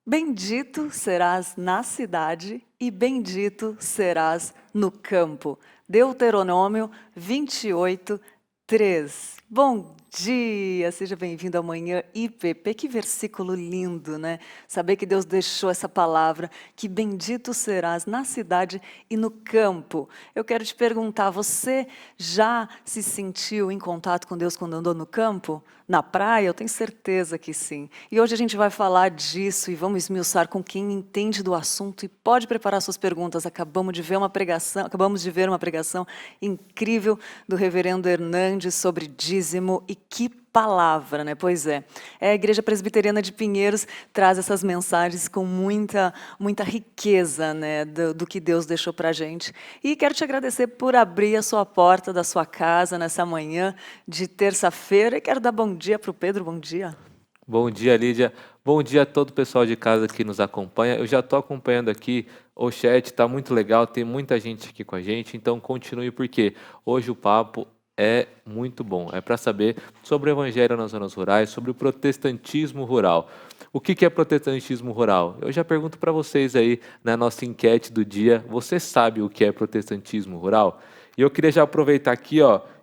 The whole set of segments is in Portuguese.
Bendito serás na cidade e bendito serás no campo. Deuteronômio 28, 3. Bom dia, seja bem-vindo ao Manhã IPP. Que versículo lindo, né? Saber que Deus deixou essa palavra, que bendito serás na cidade e no campo. Eu quero te perguntar, você já se sentiu em contato com Deus quando andou no campo? Na praia? Eu tenho certeza que sim. E hoje a gente vai falar disso e vamos esmiuçar com quem entende do assunto e pode preparar suas perguntas. Acabamos de ver uma pregação incrível do reverendo Hernandes sobre dízimo e que palavra, né? Pois é. A Igreja Presbiteriana de Pinheiros traz essas mensagens com muita riqueza, né, do que Deus deixou para a gente. E quero te agradecer por abrir a sua porta da sua casa nessa manhã de terça-feira. E quero dar bom dia para o Pedro. Bom dia. Bom dia, Lídia. Bom dia a todo o pessoal de casa que nos acompanha. Eu já estou acompanhando aqui o chat, está muito legal, tem muita gente aqui com a gente, então continue porque hoje o papo é muito bom. É para saber sobre o evangelho nas zonas rurais, sobre o protestantismo rural. O que é protestantismo rural? Eu já pergunto para vocês aí na nossa enquete do dia, você sabe o que é protestantismo rural? E eu queria já aproveitar aqui,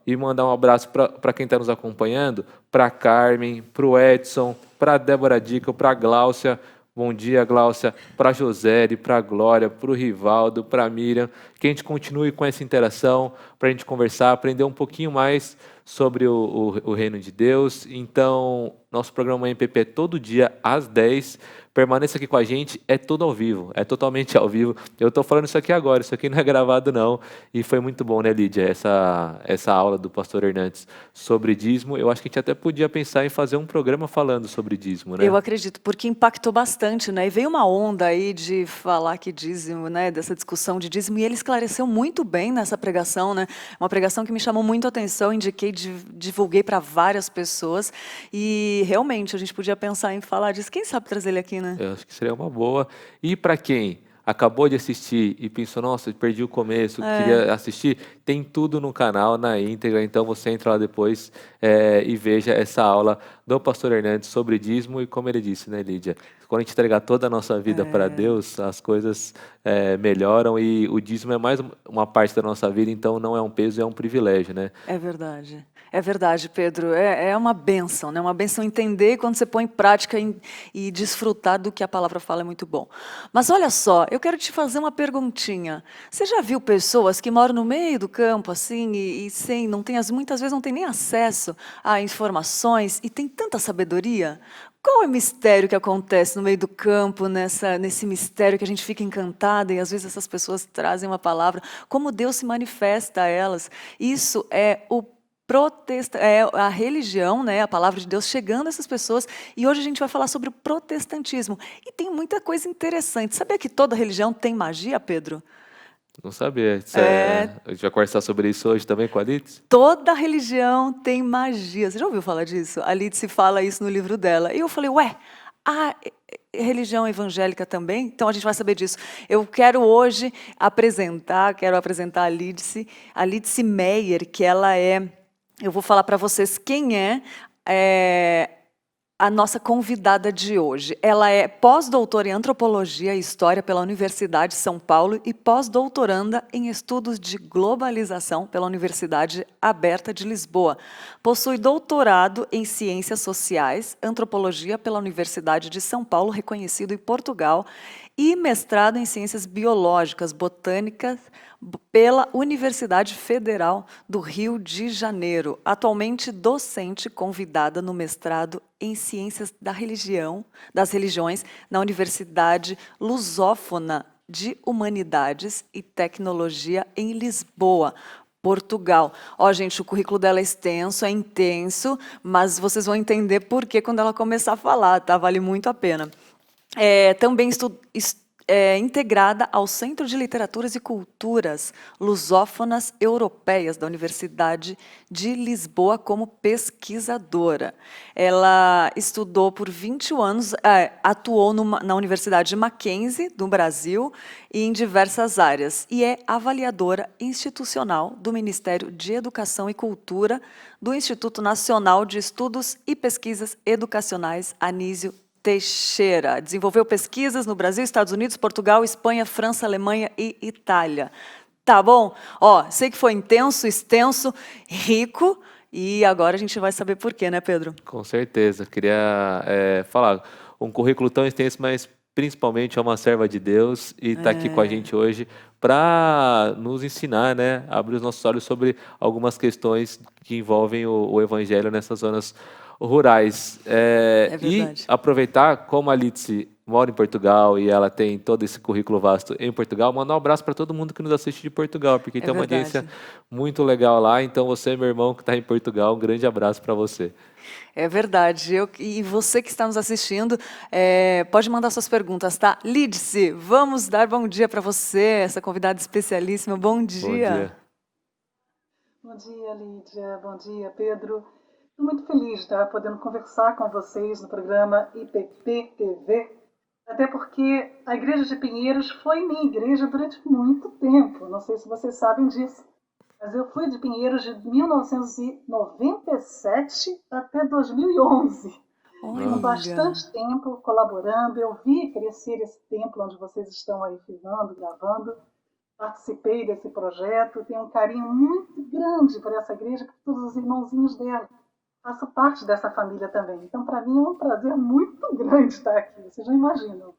e mandar um abraço para quem está nos acompanhando, para a Carmen, para o Edson, para a Débora Dica, para a Gláucia. Bom dia, Gláucia. Para a Josélia, para a Glória, para o Rivaldo, para a Miriam. Que a gente continue com essa interação, para a gente conversar, aprender um pouquinho mais sobre o reino de Deus. Então, nosso programa MPP é todo dia às 10. Permaneça aqui com a gente, é tudo ao vivo, é totalmente ao vivo. Eu estou falando isso aqui agora, isso aqui não é gravado não. E foi muito bom, né, Lídia, essa aula do pastor Hernandes sobre dízimo. Eu acho que a gente até podia pensar em fazer um programa falando sobre dízimo, né? Eu acredito, porque impactou bastante, né? E veio uma onda aí de falar que dízimo, né? Dessa discussão de dízimo, e ele esclareceu muito bem nessa pregação, né? Uma pregação que me chamou muito a atenção, indiquei, divulguei para várias pessoas, e realmente a gente podia pensar em falar disso. Quem sabe trazer ele aqui, né? Eu acho que seria uma boa. E para quem acabou de assistir e pensou, nossa, perdi o começo, queria assistir, tem tudo no canal, na íntegra, então você entra lá depois e veja essa aula do pastor Hernandes sobre dízimo e como ele disse, né, Lídia? Quando a gente entregar toda a nossa vida para Deus, as coisas melhoram e o dízimo é mais uma parte da nossa vida, então não é um peso, é um privilégio, né? É verdade. É verdade, Pedro. É uma bênção, né? Uma bênção entender, e quando você põe em prática e desfrutar do que a palavra fala é muito bom. Mas olha só, eu quero te fazer uma perguntinha. Você já viu pessoas que moram no meio do campo, assim, e sem, não tem, muitas vezes não tem nem acesso a informações e tem tanta sabedoria? Qual é o mistério que acontece no meio do campo, nesse mistério que a gente fica encantada e às vezes essas pessoas trazem uma palavra, como Deus se manifesta a elas? Isso é a religião, né, a palavra de Deus chegando a essas pessoas, e hoje a gente vai falar sobre o protestantismo. E tem muita coisa interessante. Sabia que toda religião tem magia, Pedro? Não sabia. É, A gente vai conversar sobre isso hoje também com a Liz? toda religião tem magia. Você já ouviu falar disso? A Lídice fala isso no livro dela. E eu falei, ué, a religião evangélica também? Então a gente vai saber disso. Eu quero hoje apresentar a Lídice Meyer, que ela é... Eu vou falar para vocês quem é a nossa convidada de hoje. Ela é pós-doutora em Antropologia e História pela Universidade de São Paulo e pós-doutoranda em Estudos de Globalização pela Universidade Aberta de Lisboa. Possui doutorado em Ciências Sociais, Antropologia pela Universidade de São Paulo, reconhecido em Portugal, e mestrado em Ciências Biológicas, Botânicas, pela Universidade Federal do Rio de Janeiro. Atualmente docente convidada no mestrado em Ciências das Religiões na Universidade Lusófona de Humanidades e Tecnologia em Lisboa, Portugal. Ó, gente, o currículo dela é extenso, é intenso, mas vocês vão entender por que quando ela começar a falar, tá? Vale muito a pena. Também integrada ao Centro de Literaturas e Culturas Lusófonas Europeias da Universidade de Lisboa como pesquisadora. Ela estudou por 21 anos, atuou na Universidade de Mackenzie, do Brasil, e em diversas áreas, e é avaliadora institucional do Ministério de Educação e Cultura do Instituto Nacional de Estudos e Pesquisas Educacionais Anísio Teixeira. Desenvolveu pesquisas no Brasil, Estados Unidos, Portugal, Espanha, França, Alemanha e Itália. Tá bom? Ó, sei que foi intenso, extenso, rico, e agora a gente vai saber por quê, né, Pedro? Com certeza. Queria falar, um currículo tão extenso, mas principalmente é uma serva de Deus e está aqui com a gente hoje para nos ensinar, né? Abrir os nossos olhos sobre algumas questões que envolvem o evangelho nessas zonas rurais. É E verdade. aproveitar, como a Litsi mora em Portugal e ela tem todo esse currículo vasto em Portugal, mandar um abraço para todo mundo que nos assiste de Portugal, porque É tem uma audiência verdade. muito legal lá. Então, você, meu irmão, que está em Portugal, um grande abraço para você. É verdade. E você que está nos assistindo, pode mandar suas perguntas, tá? Lídice, vamos dar bom dia para você, essa convidada especialíssima. Bom Bom dia. dia. Bom dia, Lídia. Bom dia, Pedro. Estou muito feliz de estar podendo conversar com vocês no programa IPP TV, até porque a Igreja de Pinheiros foi minha igreja durante muito tempo. Não sei se vocês sabem disso, mas eu fui de Pinheiros de 1997 até 2011. Com Olha. bastante tempo colaborando, eu vi crescer esse templo onde vocês estão aí filmando, gravando. Participei desse projeto, tenho um carinho muito grande por essa igreja, por todos os irmãozinhos dela. Faço parte dessa família também. Então, para mim, é um prazer muito grande estar aqui. Vocês não imaginam.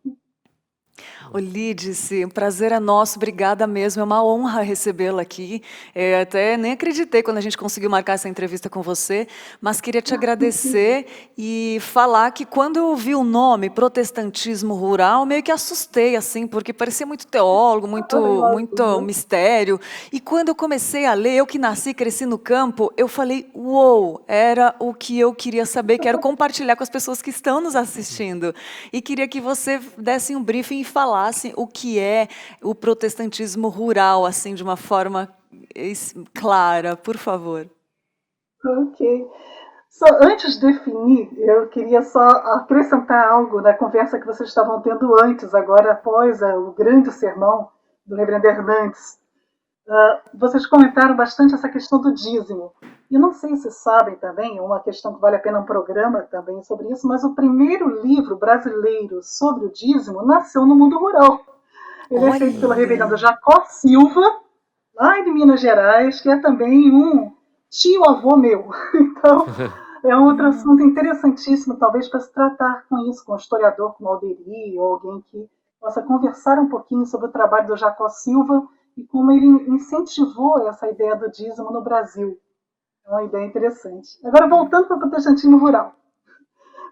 Ô, Lídice, o prazer é nosso, obrigada mesmo, é uma honra recebê-la aqui. Até nem acreditei quando a gente conseguiu marcar essa entrevista com você, mas queria te agradecer e falar que quando eu ouvi o nome protestantismo rural, meio que assustei, assim, porque parecia muito teólogo, muito mistério. E quando eu comecei a ler, eu que nasci e cresci no campo, eu falei, uou, era o que eu queria saber, quero compartilhar com as pessoas que estão nos assistindo. E queria que você desse um briefing e falasse o que é o protestantismo rural, assim, de uma forma clara, por favor. Ok. Antes de definir, eu queria só acrescentar algo na conversa que vocês estavam tendo antes, agora após o grande sermão do reverendo Hernandes. Vocês comentaram bastante essa questão do dízimo. E não sei se sabem também, é uma questão que vale a pena um programa também sobre isso, mas o primeiro livro brasileiro sobre o dízimo nasceu no mundo rural. Ele é feito pelo reverendo Olha, Jacó Silva, lá de Minas Gerais, que é também um tio-avô meu. Então, é um outro assunto interessantíssimo, talvez, para se tratar com isso, com um historiador como Alderi, ou alguém que possa conversar um pouquinho sobre o trabalho do Jacó Silva e como ele incentivou essa ideia do dízimo no Brasil. É uma ideia interessante. Agora, voltando para o protestantismo rural.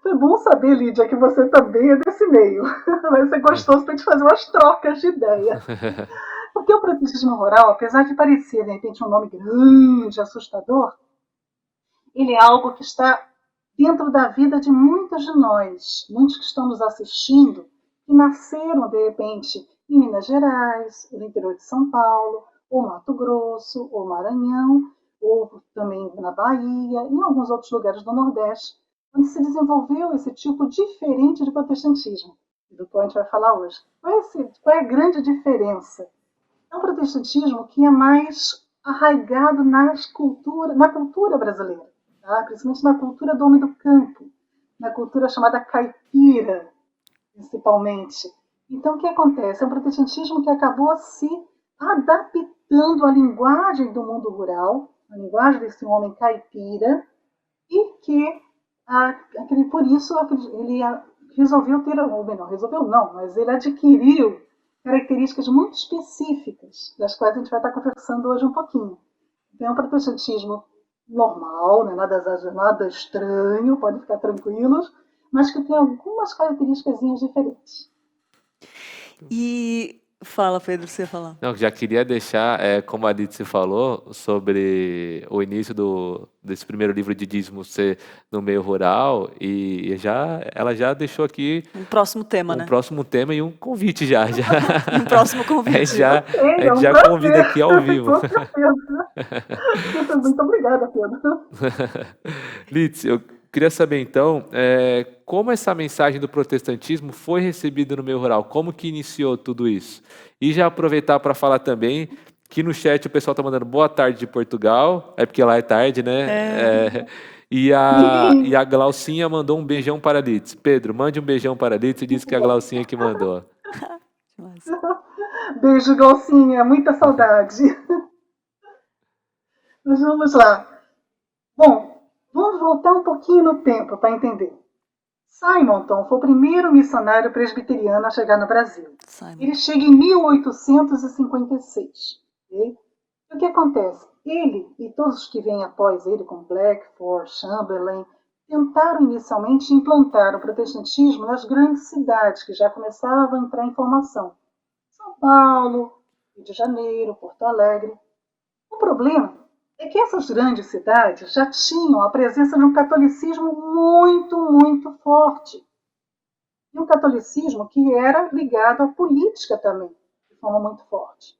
Foi bom saber, Lídia, que você também é desse meio. Vai ser gostoso para a gente fazer umas trocas de ideia. Porque o protestantismo rural, apesar de parecer, de repente, um nome grande, assustador, ele é algo que está dentro da vida de muitos de nós, muitos que estão nos assistindo, que nasceram, de repente, em Minas Gerais, no interior de São Paulo, ou Mato Grosso, ou Maranhão, ou também na Bahia, e em alguns outros lugares do Nordeste, onde se desenvolveu esse tipo diferente de protestantismo, do qual a gente vai falar hoje. Qual é a grande diferença? É um protestantismo que é mais arraigado na cultura brasileira, tá? Principalmente na cultura do homem do campo, na cultura chamada caipira, principalmente. Então, o que acontece? É um protestantismo que acabou se adaptando à linguagem do mundo rural, à linguagem desse homem caipira, e que, por isso, ele resolveu ter, ou bem, não resolveu não, mas ele adquiriu características muito específicas, das quais a gente vai estar conversando hoje um pouquinho. Então, é um protestantismo normal, né? Nada estranho, podem ficar tranquilos, mas que tem algumas características diferentes. e fala, Pedro, você falar. Não, já queria deixar, como a Litsi falou, sobre o início desse primeiro livro de dízimo ser no meio rural, e ela já deixou aqui Um próximo tema, um né? próximo tema e um convite já. Um próximo A convite. gente já, Ok, a é gente um já prazer. convida aqui ao vivo. Com certeza. Muito obrigada, Pedro. Litsi, eu queria saber então, como essa mensagem do protestantismo foi recebida no meio rural? Como que iniciou tudo isso? E já aproveitar para falar também que no chat o pessoal está mandando boa tarde de Portugal, é porque lá é tarde, né? E a Glaucinha mandou um beijão para a Litz. Pedro, mande um beijão para a Litz e disse que a Glaucinha que mandou. Beijo, Golcinha, muita saudade. Mas vamos lá. Bom, vamos voltar um pouquinho no tempo para entender. Simonton foi o primeiro missionário presbiteriano a chegar no Brasil. Ele chega em 1856. Okay? O que acontece? Ele e todos os que vêm após ele, como Blackford, Chamberlain, tentaram inicialmente implantar o protestantismo nas grandes cidades, que já começavam a entrar em formação. São Paulo, Rio de Janeiro, Porto Alegre. O problema é que essas grandes cidades já tinham a presença de um catolicismo muito, muito forte. E um catolicismo que era ligado à política também, de forma muito forte.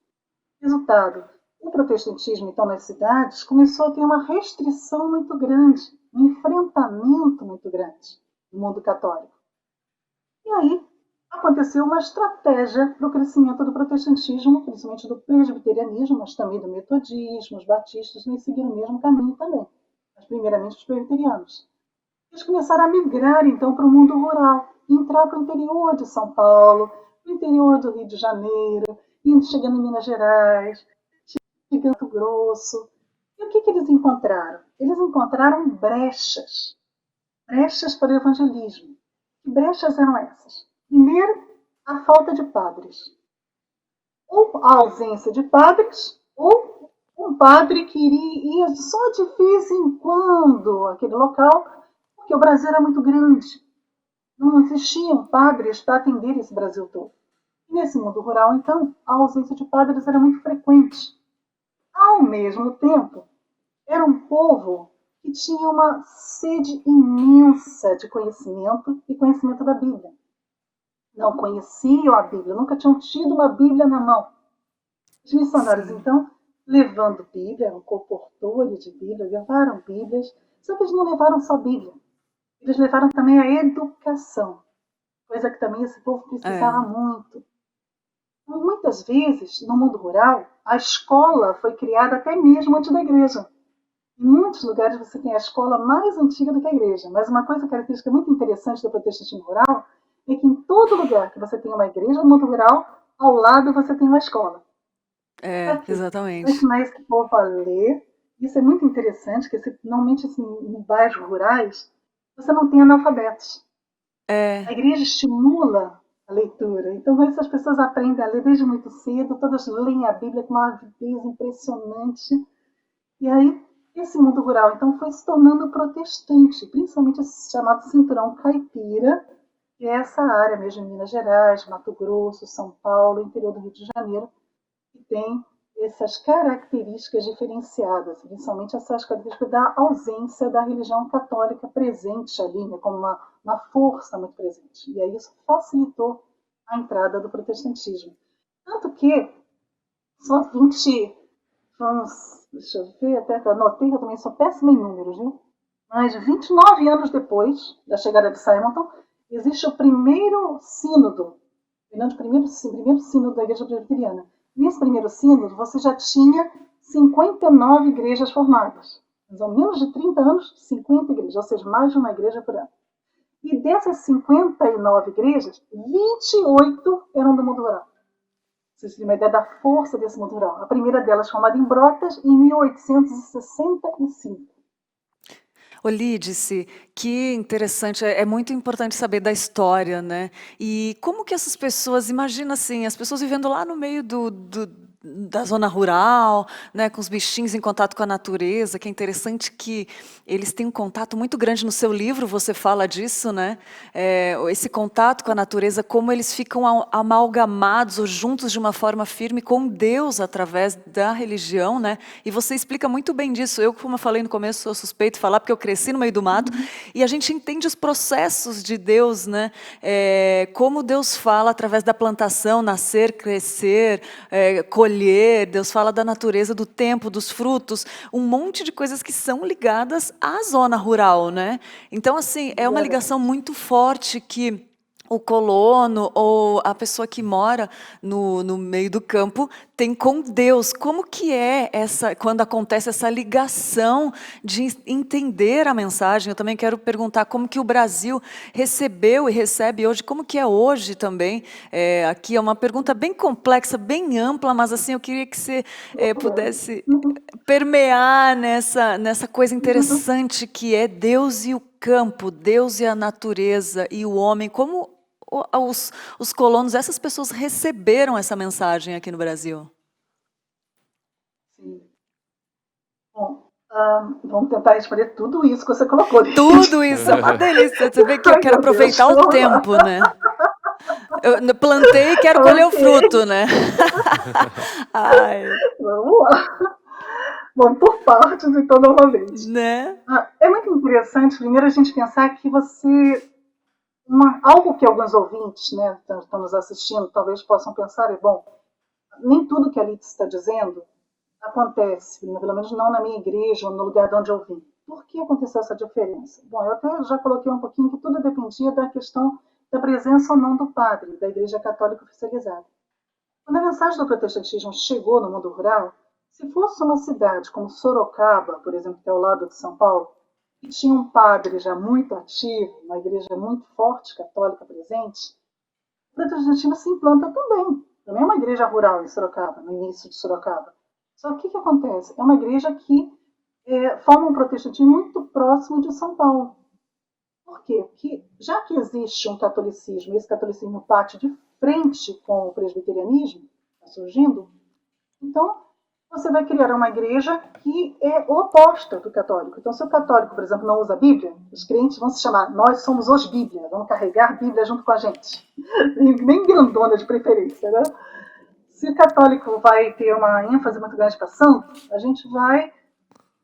Resultado, o protestantismo, então, nas cidades, começou a ter uma restrição muito grande, um enfrentamento muito grande no mundo católico. E aí aconteceu uma estratégia para o crescimento do protestantismo, principalmente do presbiterianismo, mas também do metodismo, os batistas nem seguiram o mesmo caminho também, mas primeiramente os presbiterianos. Eles começaram a migrar, então, para o mundo rural, entrar para o interior de São Paulo, para o interior do Rio de Janeiro, chegando em Minas Gerais, chegando no Grosso. E o que eles encontraram? Eles encontraram brechas para o evangelismo. Que brechas eram essas? Primeiro, a falta de padres. Ou a ausência de padres, ou um padre que ia só de vez em quando àquele local, porque o Brasil era muito grande. Não existiam padres para atender esse Brasil todo. E nesse mundo rural, então, a ausência de padres era muito frequente. Ao mesmo tempo, era um povo que tinha uma sede imensa de conhecimento e conhecimento da Bíblia. Não conheciam a Bíblia, nunca tinham tido uma Bíblia na mão. Os missionários, então, levando Bíblia, eram comportores de Bíblia, levaram Bíblias, só que eles não levaram só Bíblia. Eles levaram também a educação, coisa que também esse povo precisava muito. Muitas vezes, no mundo rural, a escola foi criada até mesmo antes da igreja. Em muitos lugares você tem a escola mais antiga do que a igreja, mas uma coisa característica muito interessante do protestantismo rural é que em todo lugar que você tem uma igreja no mundo rural, ao lado você tem uma escola. Exatamente. Para ensinar esse povo a ler. Isso é muito interessante, porque normalmente assim, em bairros rurais você não tem analfabetos. A igreja estimula a leitura. Então, essas pessoas aprendem a ler desde muito cedo, todas leem a Bíblia com uma avidez impressionante. E aí, esse mundo rural, então, foi se tornando protestante, principalmente esse chamado cinturão caipira, que é essa área mesmo, Minas Gerais, Mato Grosso, São Paulo, interior do Rio de Janeiro, que tem essas características diferenciadas, principalmente essas características da ausência da religião católica presente ali, né, como uma força muito presente. E aí isso facilitou a entrada do protestantismo. Tanto que só 20, deixa eu ver, até que eu anotei, que eu também sou péssima em números, viu? Mas 29 anos depois da chegada de Simonton, existe o primeiro sínodo, o primeiro sínodo da Igreja Presbiteriana. Nesse primeiro sínodo, você já tinha 59 igrejas formadas. Então, menos de 30 anos, 50 igrejas, ou seja, mais de uma igreja por ano. E dessas 59 igrejas, 28 eram do mundo rural. Vocês têm uma ideia da força desse mundo rural. A primeira delas, formada em Brotas, em 1865. Olídice, que interessante, é muito importante saber da história, né? E como que essas pessoas, imagina assim, as pessoas vivendo lá no meio da zona rural, né, com os bichinhos em contato com a natureza, que é interessante que eles têm um contato muito grande no seu livro, você fala disso, né? Esse contato com a natureza, como eles ficam amalgamados ou juntos de uma forma firme com Deus através da religião, né? E você explica muito bem disso. Eu, como eu falei no começo, sou suspeito de falar porque eu cresci no meio do mato, e a gente entende os processos de Deus, né? Como Deus fala através da plantação, nascer, crescer, colher. Deus fala da natureza, do tempo, dos frutos, um monte de coisas que são ligadas à zona rural, né? Então, assim, é uma ligação muito forte que o colono ou a pessoa que mora no meio do campo tem com Deus. Como que é quando acontece essa ligação de entender a mensagem? Eu também quero perguntar como que o Brasil recebeu e recebe hoje, como que é hoje também. Aqui é uma pergunta bem complexa, bem ampla, mas assim eu queria que você pudesse permear nessa coisa interessante que é Deus e o campo, Deus e a natureza e o homem, como os colonos, essas pessoas receberam essa mensagem aqui no Brasil. Sim. Bom, vamos tentar responder tudo isso que você colocou. Tudo isso é uma delícia. Você vê que eu Ai, quero meu Deus, aproveitar o vamos lá. tempo, né? Eu plantei e quero colher o Ok. fruto, né? Ai, Vamos lá. Vamos por partes, então, novamente. né? É muito interessante, primeiro, a gente pensar que algo que alguns ouvintes, né, estão nos assistindo, talvez possam pensar, bom, nem tudo que a Alice está dizendo acontece, pelo menos não na minha igreja ou no lugar de onde eu vim. Por que aconteceu essa diferença? Bom, eu até já coloquei um pouquinho que tudo dependia da questão da presença ou não do padre, da Igreja Católica oficializada. Quando a mensagem do protestantismo chegou no mundo rural, se fosse uma cidade como Sorocaba, por exemplo, que é ao lado de São Paulo, que tinha um padre já muito ativo, uma igreja muito forte, católica presente, o protestantismo se implanta também. Também é uma igreja rural em Sorocaba, no início de Sorocaba. Só que o que acontece? É uma igreja que forma um protestantismo muito próximo de São Paulo. Por quê? Porque já que existe um catolicismo, esse catolicismo bate de frente com o presbiterianismo, está surgindo, então você vai criar uma igreja que é oposta do católico. Então, se o católico, por exemplo, não usa a Bíblia, os crentes vão se chamar nós somos os Bíblia, vamos carregar a Bíblia junto com a gente. Bem grandona de preferência, né? Se o católico vai ter uma ênfase muito grande para santo, a gente vai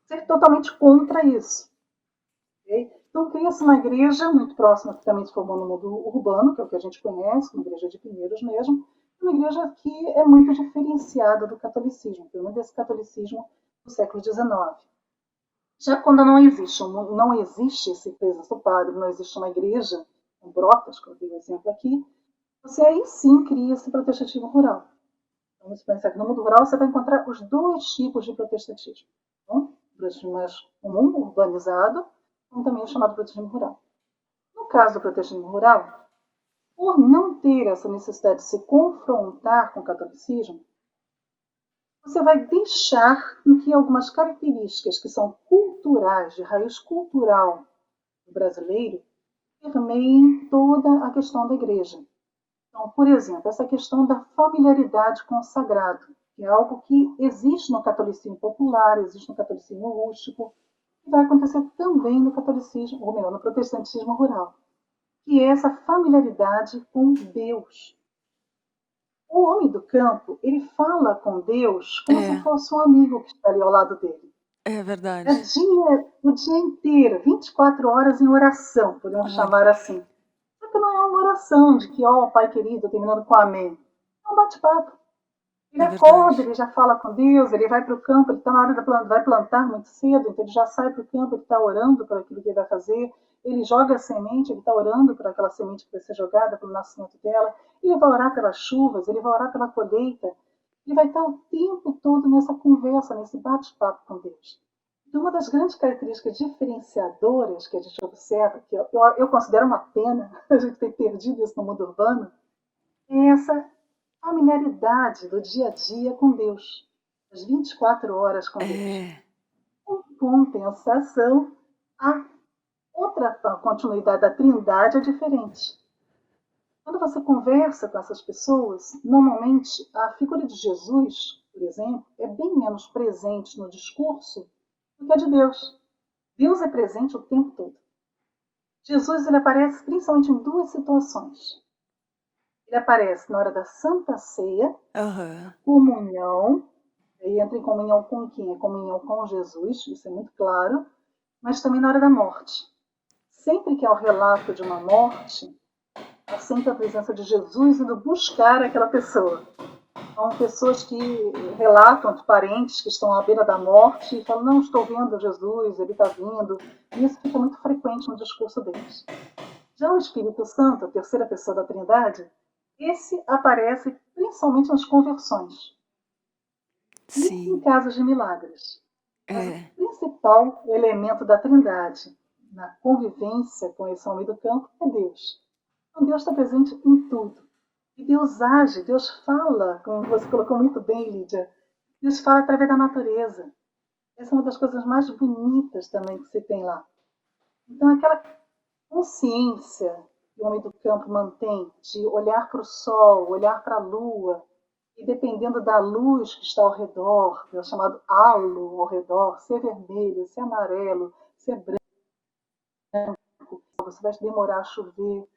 ser totalmente contra isso. Okay? Então, cria-se uma igreja muito próxima, que também se formou no mundo urbano, que é o que a gente conhece, uma igreja de Pinheiros mesmo, uma igreja que é muito diferenciada do catolicismo, pelo menos desse catolicismo do século XIX. Já quando não existe esse presença do padre, não existe uma igreja, com brotas, que eu dei o exemplo aqui, você aí sim cria esse protestantismo rural. Vamos pensar que no mundo rural você vai encontrar os dois tipos de protestantismo. Então, o protestantismo mais comum, urbanizado, como também o chamado protestantismo rural. No caso do protestantismo rural, por não ter essa necessidade de se confrontar com o catolicismo, você vai deixar em que algumas características que são culturais, de raiz cultural do brasileiro, permeiem toda a questão da igreja. Então, por exemplo, essa questão da familiaridade com o sagrado, que é algo que existe no catolicismo popular, existe no catolicismo rústico, e vai acontecer também no catolicismo, ou melhor, no protestantismo rural, que é essa familiaridade com Deus. O homem do campo, ele fala com Deus como se fosse um amigo que está ali ao lado dele. É verdade. O dia inteiro, 24 horas em oração, podemos chamar assim. Só que não é uma oração de que, Pai querido, terminando com amém. É um bate-papo. Ele acorda, ele já fala com Deus, ele vai para o campo, ele está na hora de vai plantar muito cedo, então ele já sai para o campo, ele está orando por aquilo que ele vai fazer, ele joga a semente, ele está orando por aquela semente que vai ser jogada, pelo nascimento dela, ele vai orar pelas chuvas, ele vai orar pela colheita, ele vai estar o tempo todo nessa conversa, nesse bate-papo com Deus. Então, uma das grandes características diferenciadoras que a gente observa, que eu considero uma pena a gente ter perdido isso no mundo urbano, é essa familiaridade do dia a dia com Deus. As 24 horas com Deus. Com compensação, a continuidade da trindade é diferente. Quando você conversa com essas pessoas, normalmente a figura de Jesus, por exemplo, é bem menos presente no discurso do que a de Deus. Deus é presente o tempo todo. Jesus ele aparece principalmente em duas situações. Ele aparece na hora da Santa Ceia, comunhão, ele entra em comunhão com quem? É comunhão com Jesus, isso é muito claro, mas também na hora da morte. Sempre que há o relato de uma morte, há sempre a presença de Jesus indo buscar aquela pessoa. São pessoas que relatam de parentes que estão à beira da morte e falam, não, estou vendo Jesus, ele está vindo. E isso fica muito frequente no discurso deles. Já o Espírito Santo, a terceira pessoa da Trindade, esse aparece principalmente nas conversões e em Sim. casos de milagres. Mas o É, principal elemento da Trindade na convivência com esse homem do campo é Deus. Então Deus está presente em tudo. E Deus age, Deus fala, como você colocou muito bem, Lídia. Deus fala através da natureza. Essa é uma das coisas mais bonitas também que se tem lá. Então, aquela consciência que o homem do campo mantém de olhar para o sol, olhar para a lua, e dependendo da luz que está ao redor, é o chamado halo ao redor, se é vermelho, se é amarelo, se é branco, se vai demorar a chover,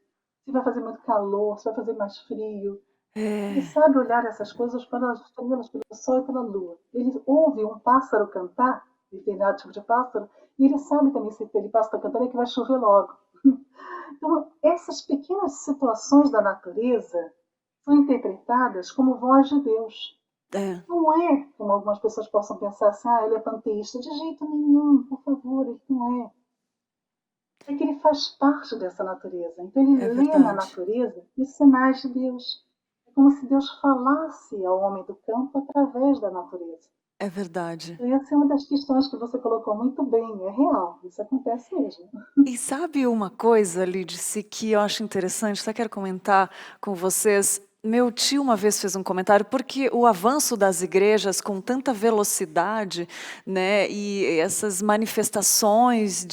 se vai fazer muito calor, se vai fazer mais frio. Ele é, sabe olhar essas coisas pelas estrelas, pelo sol e pela lua. Ele ouve um pássaro cantar, determinado tipo de pássaro, e ele sabe também se aquele pássaro está cantando é que vai chover logo. Então, essas pequenas situações da natureza são interpretadas como voz de Deus. é, Não é como algumas pessoas possam pensar assim, ele é panteísta. De jeito nenhum, por favor, ele não é. É que ele faz parte dessa natureza. Então ele é lê na verdade. natureza os sinais de Deus. É como se Deus falasse ao homem do campo através da natureza. É verdade. E essa é uma das questões que você colocou muito bem. É real, isso acontece mesmo. E sabe uma coisa, Lídice, que eu acho interessante, até quero comentar com vocês. Meu tio uma vez fez um comentário, porque o avanço das igrejas com tanta velocidade, né, e essas manifestações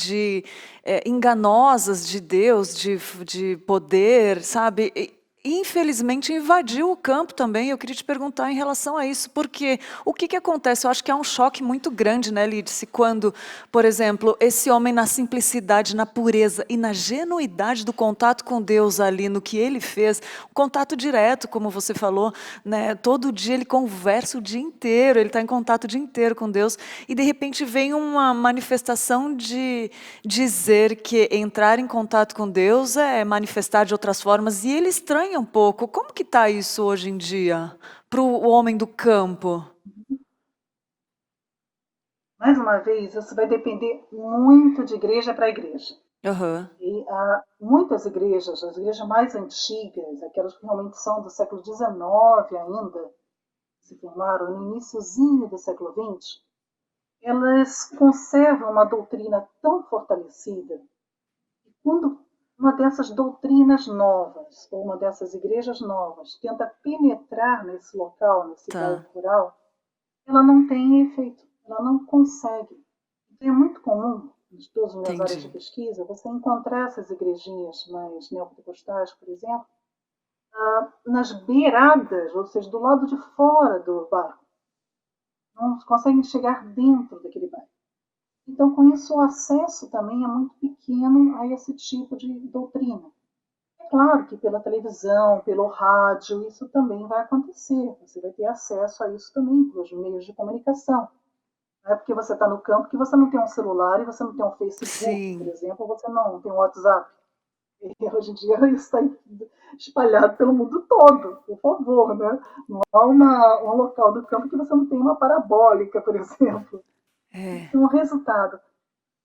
enganosas de Deus, de poder, sabe? Infelizmente invadiu o campo também. Eu queria te perguntar em relação a isso, porque o que acontece? Eu acho que há um choque muito grande, né, Lídice, quando, por exemplo, esse homem na simplicidade, na pureza e na genuidade do contato com Deus ali, no que ele fez, um contato direto, como você falou, né, todo dia ele conversa o dia inteiro, ele está em contato o dia inteiro com Deus, e de repente vem uma manifestação de dizer que entrar em contato com Deus é manifestar de outras formas, e ele estranha um pouco. Como que está isso hoje em dia para o homem do campo? Mais uma vez, isso vai depender muito de igreja para igreja. Aham, E há muitas igrejas, as igrejas mais antigas, aquelas que realmente são do século XIX ainda, se formaram no iníciozinho do século XX, elas conservam uma doutrina tão fortalecida que quando uma dessas doutrinas novas, ou uma dessas igrejas novas, tenta penetrar nesse local, nesse bairro tá, rural, ela não tem efeito, ela não consegue. Então é muito comum, em todas as minhas áreas de entendi. pesquisa, você encontrar essas igrejinhas mais neopentecostais, por exemplo, nas beiradas, ou seja, do lado de fora do bairro. Não conseguem chegar dentro daquele bairro. Então, com isso, o acesso também é muito pequeno a esse tipo de doutrina. É claro que pela televisão, pelo rádio, isso também vai acontecer. Você vai ter acesso a isso também pelos meios de comunicação. Não é porque você está no campo que você não tem um celular e você não tem um Facebook, por Sim, exemplo, ou você não tem um WhatsApp. E hoje em dia isso está espalhado pelo mundo todo, por favor, né? Não há um local do campo que você não tem uma parabólica, por exemplo. é. Então, o resultado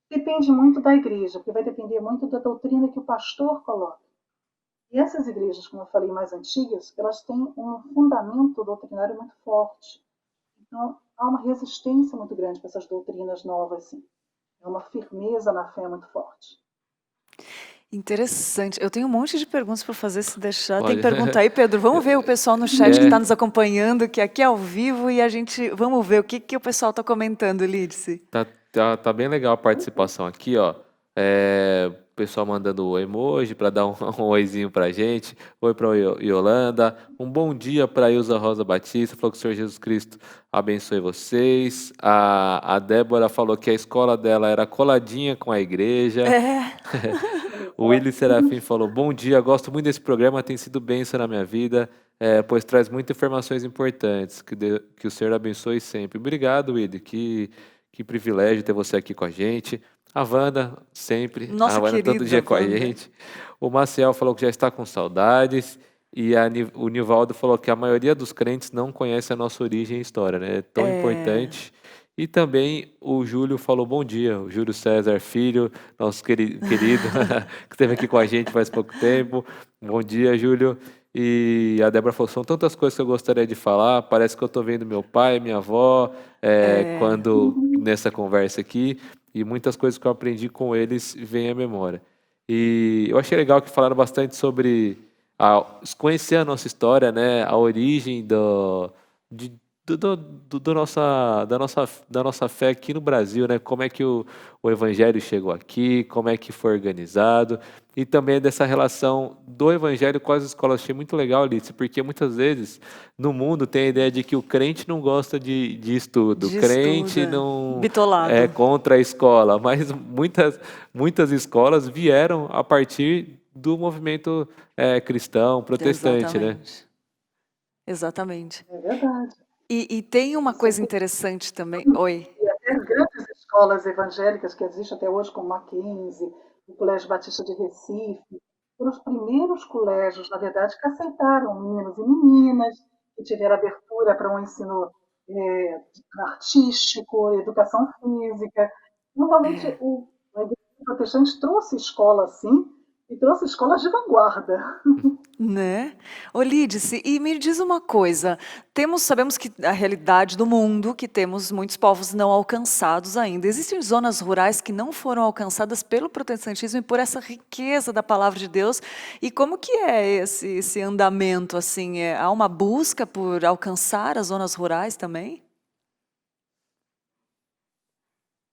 depende muito da igreja, porque vai depender muito da doutrina que o pastor coloca. E essas igrejas, como eu falei, mais antigas, elas têm um fundamento doutrinário muito forte. Então, há uma resistência muito grande para essas doutrinas novas, sim. É uma firmeza na fé muito forte. Interessante. Eu tenho um monte de perguntas para fazer, se deixar. Tem Pode. pergunta aí, Pedro? Vamos ver o pessoal no chat que está É, nos acompanhando, que aqui é ao vivo, e a gente. Vamos ver o que o pessoal está comentando, Lídice. tá bem legal a participação aqui, ó. O pessoal mandando o emoji para dar um, um oizinho pra gente. Oi para Yolanda. Um bom dia para Ilza Rosa Batista. Falou que o Senhor Jesus Cristo abençoe vocês. A Débora falou que a escola dela era coladinha com a igreja. É, O Willy Serafim falou: Bom dia, gosto muito desse programa, tem sido bênção na minha vida, pois traz muitas informações importantes. Que o Senhor abençoe sempre. Obrigado, Willy, que privilégio ter você aqui com a gente. A Wanda, sempre, a nossa Wanda todo dia querida com a Wanda. gente. O Maciel falou que já está com saudades. E o Nivaldo falou que a maioria dos crentes não conhece a nossa origem e história, né? É tão É, importante. E também o Júlio falou bom dia, o Júlio César Filho, nosso querido, que esteve aqui com a gente faz pouco tempo. Bom dia, Júlio. E a Débora falou, são tantas coisas que eu gostaria de falar, parece que eu estou vendo meu pai, minha avó, É, quando nessa conversa aqui, e muitas coisas que eu aprendi com eles vêm à memória. E eu achei legal que falaram bastante sobre conhecer a nossa história, né, a origem de, da nossa fé aqui no Brasil, né? Como é que o Evangelho chegou aqui, como é que foi organizado, e também dessa relação do Evangelho com as escolas. Achei muito legal, Alice, porque muitas vezes no mundo tem a ideia de que o crente não gosta de estudo, o de estudo, crente não é bitolado. contra a escola, mas muitas escolas vieram a partir do movimento cristão, protestante, né? Exatamente. Exatamente. É verdade. E tem uma Você coisa tem interessante também. Oi. até as grandes escolas evangélicas que existem até hoje, como Mackenzie, o Colégio Batista de Recife, foram os primeiros colégios, na verdade, que aceitaram meninos e meninas, que tiveram abertura para um ensino artístico, educação física. Normalmente, É. a igreja protestante trouxe escola assim, e trouxe escolas de vanguarda. Né? Olídice, e me diz uma coisa, sabemos que a realidade do mundo, que temos muitos povos não alcançados ainda. Existem zonas rurais que não foram alcançadas pelo protestantismo e por essa riqueza da palavra de Deus. E como que é esse andamento, assim? Há uma busca por alcançar as zonas rurais também?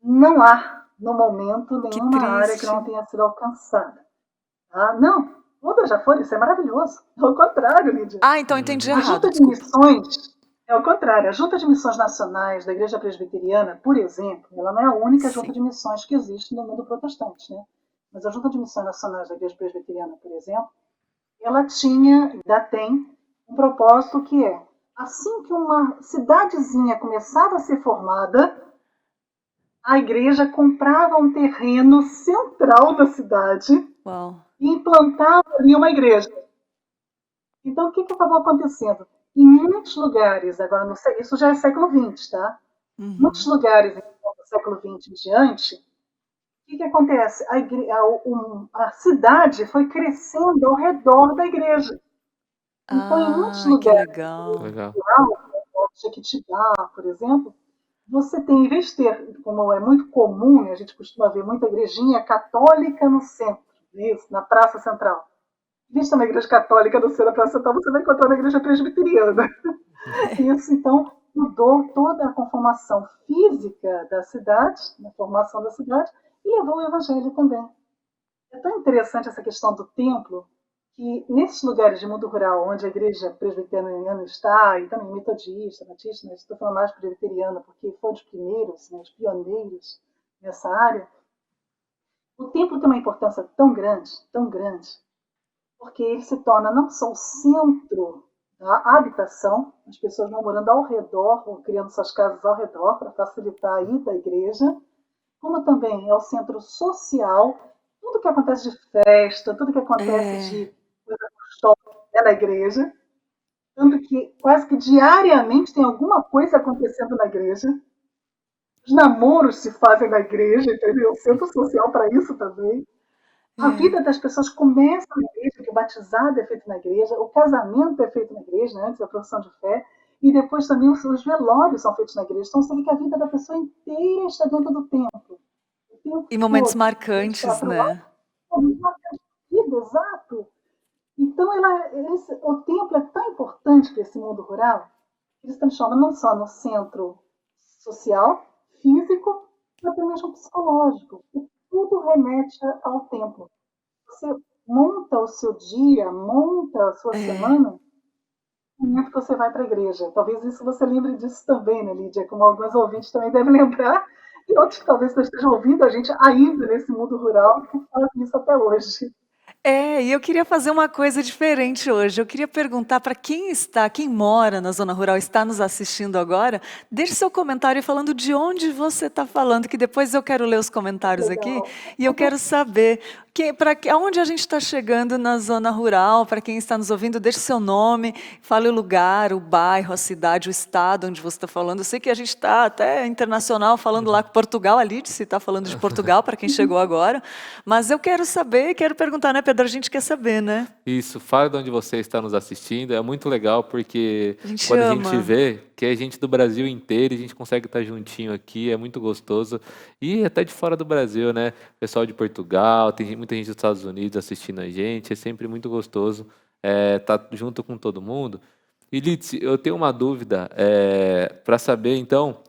Não há, no momento, Que nenhuma área que não triste. tenha sido alcançada. Ah, não, todas já foram, isso é maravilhoso. Ao contrário, Lídia. Ah, então entendi Uhum. A errado, Junta de desculpa. Missões é o contrário. A Junta de Missões Nacionais da Igreja Presbiteriana, por exemplo, ela não é a única junta Sim. de missões que existe no mundo protestante, né? Mas a Junta de Missões Nacionais da Igreja Presbiteriana, por exemplo, ela tinha, ainda tem, um propósito que é, assim que uma cidadezinha começava a ser formada, a igreja comprava um terreno central da cidade Uau. e implantava ali uma igreja. Então, o que acabou acontecendo? Em muitos lugares, agora isso já é século XX, tá? Muitos Uhum. lugares do século XX em diante, o que acontece? A cidade foi crescendo ao redor da igreja. Então, em muitos Ah, que lugares, legal. Legal. como Jequitibá, por exemplo, você tem, em vez de ter, como é muito comum, a gente costuma ver muita igrejinha católica no centro, isso, na Praça Central. Em vez de ter uma igreja católica no centro da Praça Central, você vai encontrar uma igreja presbiteriana. Isso, então, mudou toda a conformação física da cidade, a formação da cidade, e levou o evangelho também. É tão interessante essa questão do templo, que nesses lugares de mundo rural, onde a igreja presbiteriana está, e também metodista, batista, mas estou falando mais presbiteriana, porque foram os primeiros, né, os pioneiros nessa área, o templo tem uma importância tão grande, porque ele se torna não só o centro da habitação, as pessoas vão morando ao redor, ou criando suas casas ao redor, para facilitar a ida à igreja, como também é o centro social, tudo que acontece de festa, tudo que acontece É, de coisa gostosa é na igreja, tanto que quase que diariamente tem alguma coisa acontecendo na igreja. Os namoros se fazem na igreja, entendeu? O centro social para isso também. A é. vida das pessoas começa na igreja, que o batizado é feito na igreja, o casamento é feito na igreja, né, antes da profissão de fé, e depois também os velórios são feitos na igreja. Então você vê que a vida da pessoa inteira está dentro do templo. O tempo E momentos todo. 24 marcantes, horas, né? uma vida, exato. Então o templo é tão importante para esse mundo rural, que ele se transforma não só no centro social, físico, mas até mesmo psicológico. E tudo remete ao templo. Você monta o seu dia, monta a sua É. semana no momento que você vai para a igreja. Talvez isso você lembre disso também, né, Lídia? Como alguns ouvintes também devem lembrar, e outros que talvez não estejam ouvindo a gente ainda nesse mundo rural que fazem isso até hoje. E eu queria fazer uma coisa diferente hoje. Eu queria perguntar para quem mora na zona rural, está nos assistindo agora, deixe seu comentário falando de onde você está falando, que depois eu quero ler os comentários aqui Legal. e eu quero saber aonde a gente está chegando na zona rural. Para quem está nos ouvindo, deixe seu nome, fale o lugar, o bairro, a cidade, o estado onde você está falando. Eu sei que a gente está até internacional falando lá com Portugal, a Lídice está falando de Portugal para quem chegou agora, mas eu quero saber, quero perguntar, né, Pedro? A gente quer saber, né? Isso, fala de onde você está nos assistindo. É muito legal porque A gente quando a gente ama. vê que é gente do Brasil inteiro, e a gente consegue estar juntinho aqui, é muito gostoso. E até de fora do Brasil, né? Pessoal de Portugal, tem muita gente dos Estados Unidos assistindo a gente, é sempre muito gostoso estar junto com todo mundo. E Lidse, eu tenho uma dúvida para saber, então,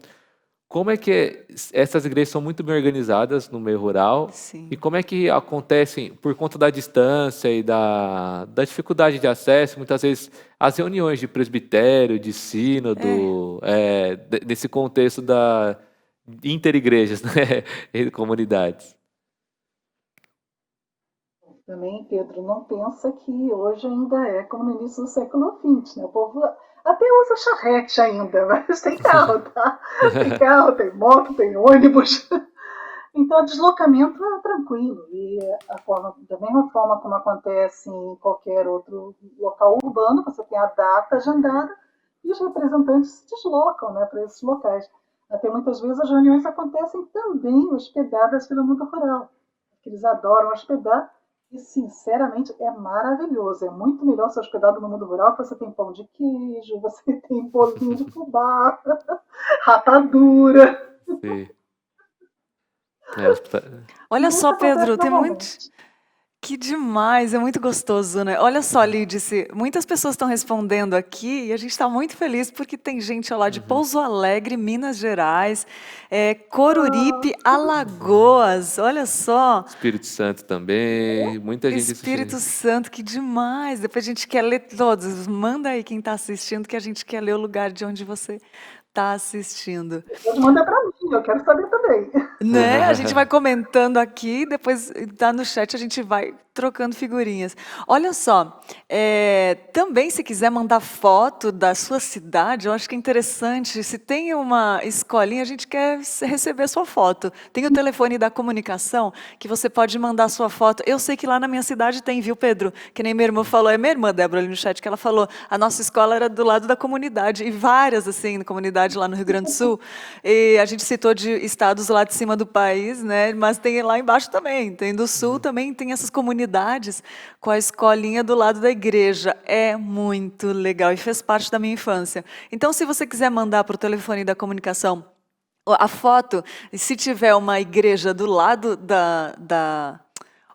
como é que essas igrejas são muito bem organizadas no meio rural e Sim. como é que acontecem, por conta da distância e da dificuldade de acesso, muitas vezes as reuniões de presbitério, de É. sínodo, nesse contexto da interigrejas, né, e comunidades. Também, Pedro, não pensa que hoje ainda é como no início do século XX, né? O povo até usa charrete ainda, mas tem carro, tá? Tem carro, tem moto, tem ônibus. Então, o deslocamento é tranquilo. E da mesma forma como acontece em qualquer outro local urbano, você tem a data agendada e os representantes se deslocam, né, para esses locais. Até muitas vezes as reuniões acontecem também hospedadas pelo mundo rural, porque eles adoram hospedar e, sinceramente, é maravilhoso. É muito melhor ser hospedado no mundo rural, que você tem pão de queijo, você tem bolinho de fubá, rapadura, Sim. É. Olha e isso só, acontece Pedro, tem muito. normalmente. Que demais, é muito gostoso, né? Olha só, Lídice, muitas pessoas estão respondendo aqui e a gente está muito feliz porque tem gente lá de Uhum. Pouso Alegre, Minas Gerais, Coruripe, Ah, Alagoas, olha só. Espírito Santo também, muita gente Espírito assistindo. Santo, que demais. Depois a gente quer ler todos. Manda aí quem está assistindo, que a gente quer ler o lugar de onde você está assistindo. depois manda para mim, eu quero saber também. Né? A gente vai comentando aqui, depois tá no chat, a gente vai trocando figurinhas. Olha só, também se quiser mandar foto da sua cidade, eu acho que é interessante. Se tem uma escolinha, a gente quer receber sua foto. Tem o telefone da comunicação que você pode mandar sua foto. Eu sei que lá na minha cidade tem, viu, Pedro? Que nem minha irmã falou, é minha irmã Débora ali no chat, que ela falou, a nossa escola era do lado da comunidade, e várias, assim, na comunidade lá no Rio Grande do Sul. E a gente citou de estados lá de cima do país, né? Mas tem lá embaixo também, tem do sul Uhum. também, tem essas comunidades com a escolinha do lado da igreja. É muito legal e fez parte da minha infância. Então, se você quiser mandar para o telefone da comunicação a foto, se tiver uma igreja do lado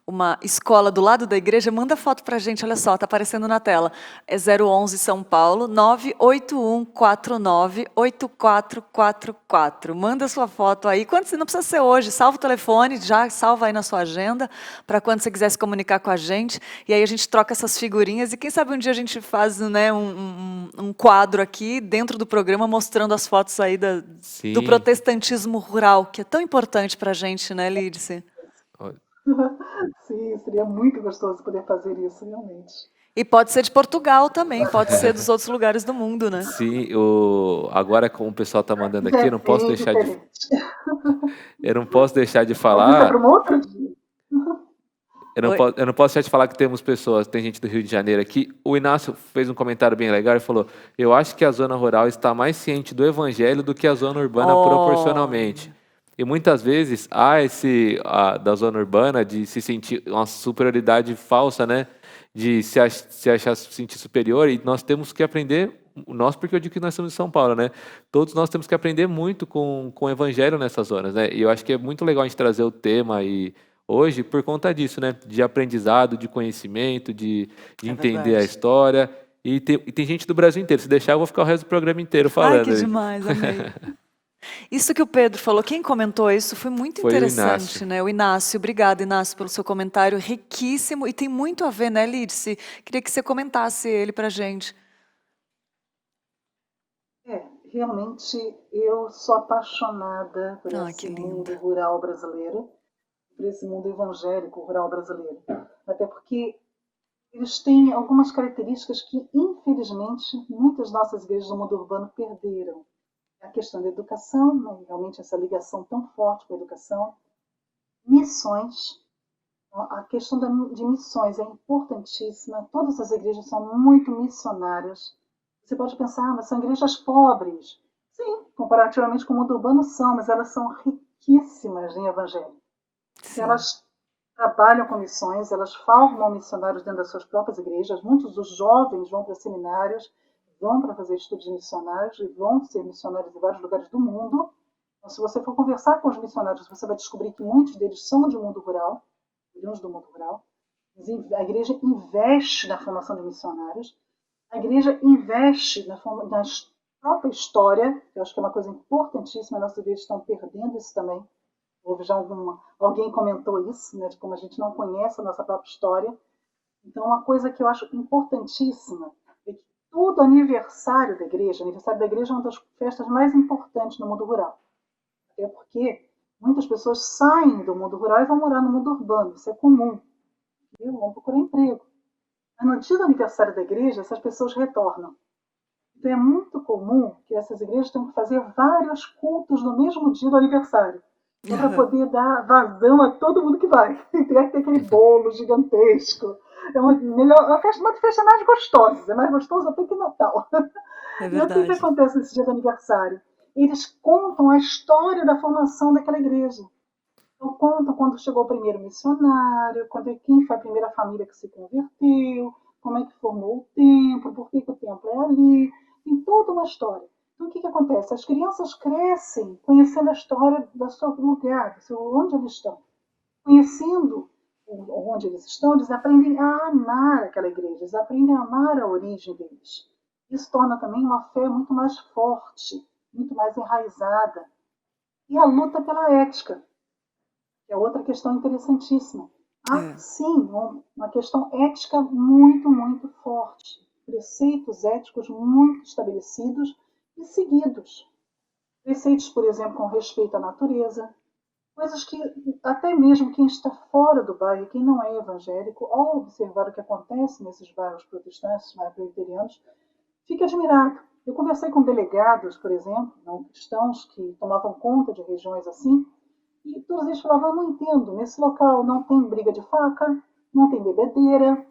uma escola do lado da igreja, manda foto pra gente, olha só, tá aparecendo na tela. É 011 São Paulo, 981498444. Manda sua foto aí. Quando você não precisa ser hoje, salva o telefone, já salva aí na sua agenda, para quando você quiser se comunicar com a gente. E aí a gente troca essas figurinhas e quem sabe um dia a gente faz, né, um quadro aqui dentro do programa mostrando as fotos aí do Sim. protestantismo rural, que é tão importante pra gente, né, Lídice? Olha, Sim, seria muito gostoso poder fazer isso, realmente. E pode ser de Portugal também, pode ser dos outros lugares do mundo, né? sim, agora como o pessoal está mandando aqui, É bem diferente. eu não posso deixar de Mas isso é para falar, um outro dia. Oi. eu não posso deixar de falar que temos pessoas, tem gente do Rio de Janeiro aqui. O Inácio fez um comentário bem legal e falou: eu acho que a zona rural está mais ciente do evangelho do que a zona urbana proporcionalmente. Olha, E muitas vezes há da zona urbana de se sentir uma superioridade falsa, né? De se achar se sentir superior, e nós temos que aprender, nós, porque eu digo que nós somos de São Paulo, né? Todos nós temos que aprender muito com o evangelho nessas zonas, né? E eu acho que é muito legal a gente trazer o tema e hoje por conta disso, né? De aprendizado, de conhecimento, de é entender a verdade. história. E tem gente do Brasil inteiro. Se deixar, eu vou ficar o resto do programa inteiro Ai, falando. que demais, amei. Isso que o Pedro falou, quem comentou isso foi muito Foi o Inácio. interessante, né? O Inácio, obrigado, Inácio, pelo seu comentário riquíssimo e tem muito a ver, né, Lídice? Queria que você comentasse ele pra gente. Realmente eu sou apaixonada por Ah, que esse mundo linda. rural brasileiro, por esse mundo evangélico rural brasileiro. até porque eles têm algumas características que, infelizmente, muitas nossas igrejas do mundo urbano perderam. A questão da educação, né? Realmente essa ligação tão forte com a educação, missões. A questão de missões é importantíssima. Todas as igrejas são muito missionárias. Você pode pensar, mas são igrejas pobres. Sim, comparativamente com o mundo urbano são, mas elas são riquíssimas em evangelho. Sim. Elas trabalham com missões, elas formam missionários dentro das suas próprias igrejas. Muitos dos jovens vão para seminários, vão para fazer estudos missionários e vão ser missionários em vários lugares do mundo. Então, se você for conversar com os missionários, você vai descobrir que muitos deles são do mundo rural, do mundo rural. A igreja investe na formação de missionários. A igreja investe na própria história, que eu acho que é uma coisa importantíssima. Nossas igrejas estão perdendo isso também. Houve já alguém comentou isso, né, de como a gente não conhece a nossa própria história. Então, uma coisa que eu acho importantíssima é que todo aniversário da igreja é uma das festas mais importantes no mundo rural. Até porque muitas pessoas saem do mundo rural e vão morar no mundo urbano. Isso é comum. Vão procurar emprego. Mas no dia do aniversário da igreja, essas pessoas retornam. Então é muito comum que essas igrejas tenham que fazer vários cultos no mesmo dia do aniversário. Para poder dar vazão a todo mundo que vai. Tem que ter aquele bolo gigantesco. É uma festa mais gostosa. É mais gostosa até que Natal. É E o que verdade. acontece nesse dia do aniversário? Eles contam a história da formação daquela igreja. Então, contam quando chegou o primeiro missionário, quem foi a primeira família que se converteu, como é que formou o templo, por que o templo é ali. Tem toda uma história. Então, o que acontece? As crianças crescem conhecendo a história do seu lugar, onde eles estão. Conhecendo onde eles estão, eles aprendem a amar aquela igreja, eles aprendem a amar a origem deles. Isso torna também uma fé muito mais forte, muito mais enraizada. E a luta pela ética, que é outra questão interessantíssima. Há, sim, uma questão ética muito, muito forte. Preceitos éticos muito estabelecidos e seguidos. Preceitos, por exemplo, com respeito à natureza. Coisas que até mesmo quem está fora do bairro, quem não é evangélico, ao observar o que acontece nesses bairros protestantes, mais presbiterianos, fica admirado. Eu conversei com delegados, por exemplo, não cristãos, que tomavam conta de regiões assim, e todos eles falavam, eu não entendo, nesse local não tem briga de faca, não tem bebedeira,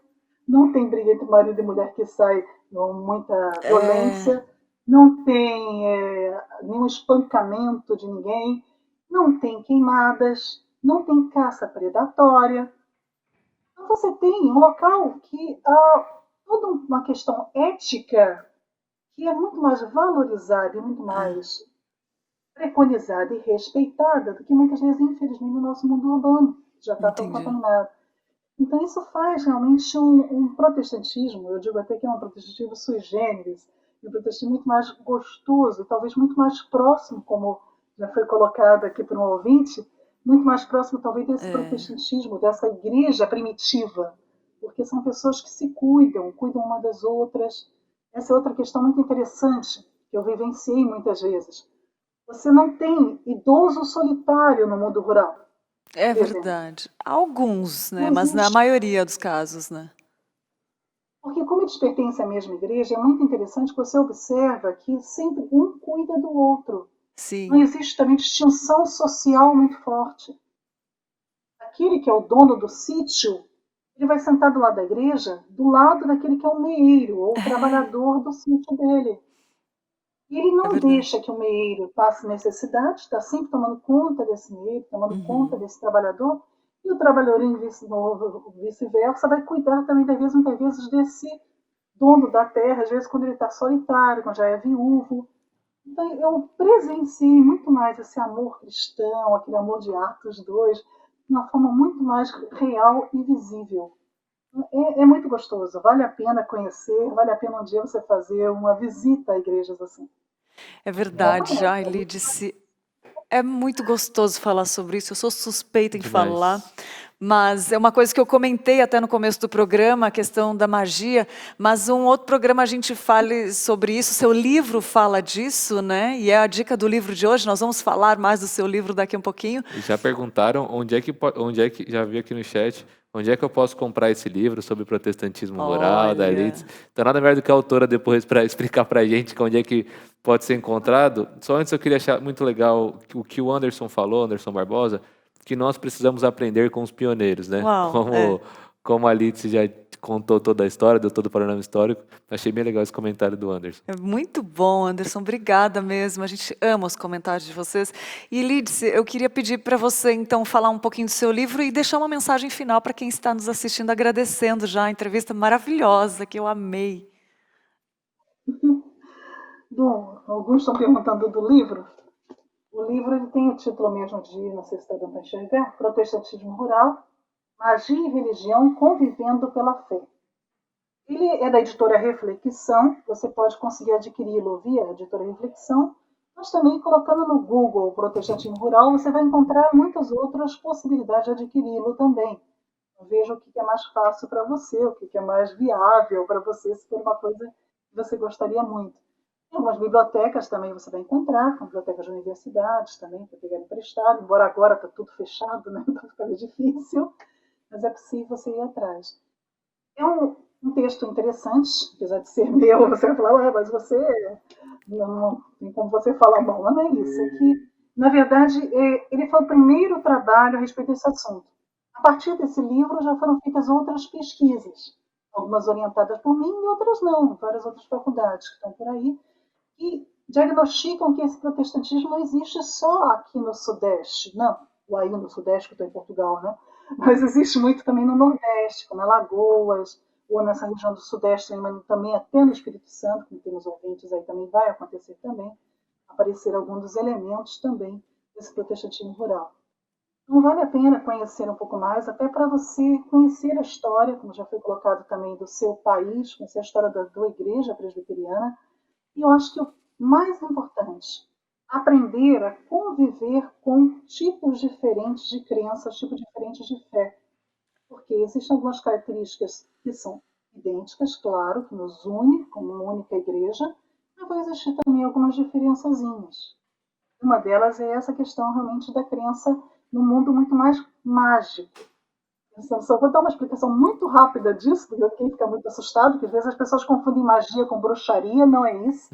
não tem briga entre marido e mulher que sai com muita violência, não tem nenhum espancamento de ninguém, não tem queimadas, não tem caça predatória. Então você tem um local que há toda uma questão ética que é muito mais valorizada e muito mais preconizada e respeitada do que muitas vezes, infelizmente, no nosso mundo urbano, que já está tão contaminado. Então isso faz realmente um protestantismo, eu digo até que é um protestantismo sui generis, um protestantismo muito mais gostoso e talvez muito mais próximo, como já foi colocado aqui por um ouvinte, muito mais próximo talvez desse protestantismo, dessa igreja primitiva, porque são pessoas que se cuidam uma das outras. Essa é outra questão muito interessante, que eu vivenciei muitas vezes. Você não tem idoso solitário no mundo rural. É verdade. Alguns, né? Mas na maioria dos casos, né? Porque como eles pertencem à mesma igreja, é muito interessante que você observa que sempre um cuida do outro. Sim. Não existe também distinção social muito forte. Aquele que é o dono do sítio, ele vai sentar do lado da igreja, do lado daquele que é o meeiro, ou o trabalhador do sítio dele. E ele não deixa que o meeiro passe necessidade, está sempre tomando conta desse meeiro, tomando conta desse trabalhador, e o trabalhador, vice-versa, vai cuidar também, muitas vezes, desse dono da terra, às vezes quando ele está solitário, quando já é viúvo. Então, eu presenciei muito mais esse amor cristão, aquele amor de Atos 2, de uma forma muito mais real e visível. É muito gostoso, vale a pena conhecer, vale a pena um dia você fazer uma visita a igrejas assim. É verdade, Lídice. É muito gostoso falar sobre isso, eu sou suspeita em falar, mas é uma coisa que eu comentei até no começo do programa, a questão da magia, mas um outro programa a gente fale sobre isso, seu livro fala disso, né? E é a dica do livro de hoje, nós vamos falar mais do seu livro daqui a um pouquinho. Já perguntaram onde é que já vi aqui no chat, Onde é que eu posso comprar esse livro sobre protestantismo rural, da Olha, Elite? Então, nada melhor do que a autora depois para explicar para a gente onde é que pode ser encontrado. Só antes eu queria achar muito legal o que o Anderson falou, Anderson Barbosa, que nós precisamos aprender com os pioneiros, né? uau, Como a Alice já contou toda a história, deu todo o panorama histórico. Achei bem legal esse comentário do Anderson. é muito bom, Anderson, obrigada mesmo. A gente ama os comentários de vocês. E Lídice, eu queria pedir para você então falar um pouquinho do seu livro e deixar uma mensagem final para quem está nos assistindo, agradecendo já a entrevista maravilhosa que eu amei. Bom, alguns estão perguntando do livro. O livro ele tem o título mesmo de, não sei se está dando para enxergar, Protestantismo Rural, Magia e Religião Convivendo pela Fé. Ele é da editora Reflexão, você pode conseguir adquiri-lo via editora Reflexão, mas também colocando no Google Protestantismo Rural, você vai encontrar muitas outras possibilidades de adquiri-lo também. Veja o que é mais fácil para você, o que é mais viável para você, se for uma coisa que você gostaria muito. Em algumas bibliotecas também você vai encontrar, com bibliotecas de universidades também, para pegar emprestado, embora agora está tudo fechado, né? Então fica meio difícil, mas é possível você ir atrás. É um texto interessante, apesar de ser meu, você vai falar, mas você não tem como você falar mal, mas não é isso. É que, na verdade, ele foi o primeiro trabalho a respeito desse assunto. A partir desse livro já foram feitas outras pesquisas, algumas orientadas por mim e outras não, várias outras faculdades que estão por aí, que diagnosticam que esse protestantismo não existe só aqui no Sudeste, não, ou aí no Sudeste, que eu estou em Portugal, né? Mas existe muito também no Nordeste, como Alagoas, ou nessa região do Sudeste, também até no Espírito Santo, como temos ouvintes aí, também vai acontecer também, aparecer alguns dos elementos também desse protestantismo rural. Então vale a pena conhecer um pouco mais, até para você conhecer a história, como já foi colocado também, do seu país, conhecer a história da igreja presbiteriana. E eu acho que o mais importante, aprender a conviver com tipos diferentes de crenças, tipos diferentes de fé. Porque existem algumas características que são idênticas, claro, que nos une como uma única igreja, mas vai existir também algumas diferençazinhas. Uma delas é essa questão realmente da crença no mundo muito mais mágico. Só vou dar uma explicação muito rápida disso, porque quem fica muito assustado, porque às vezes as pessoas confundem magia com bruxaria, não é isso.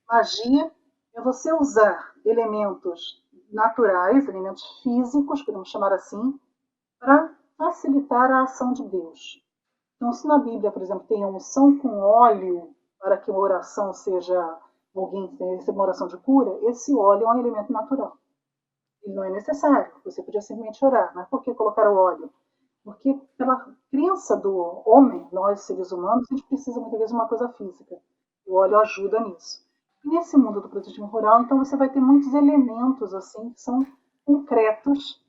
Magia é você usar elementos naturais, elementos físicos, podemos chamar assim, para facilitar a ação de Deus. Então, se na Bíblia, por exemplo, tem a unção com óleo para que uma oração seja, alguém receba uma oração de cura, esse óleo é um elemento natural. Ele não é necessário, você podia simplesmente orar. Mas por que colocar o óleo? Porque pela crença do homem, nós seres humanos, a gente precisa muitas vezes de uma coisa física. O óleo ajuda nisso. E nesse mundo do protetismo rural, então você vai ter muitos elementos assim que são concretos,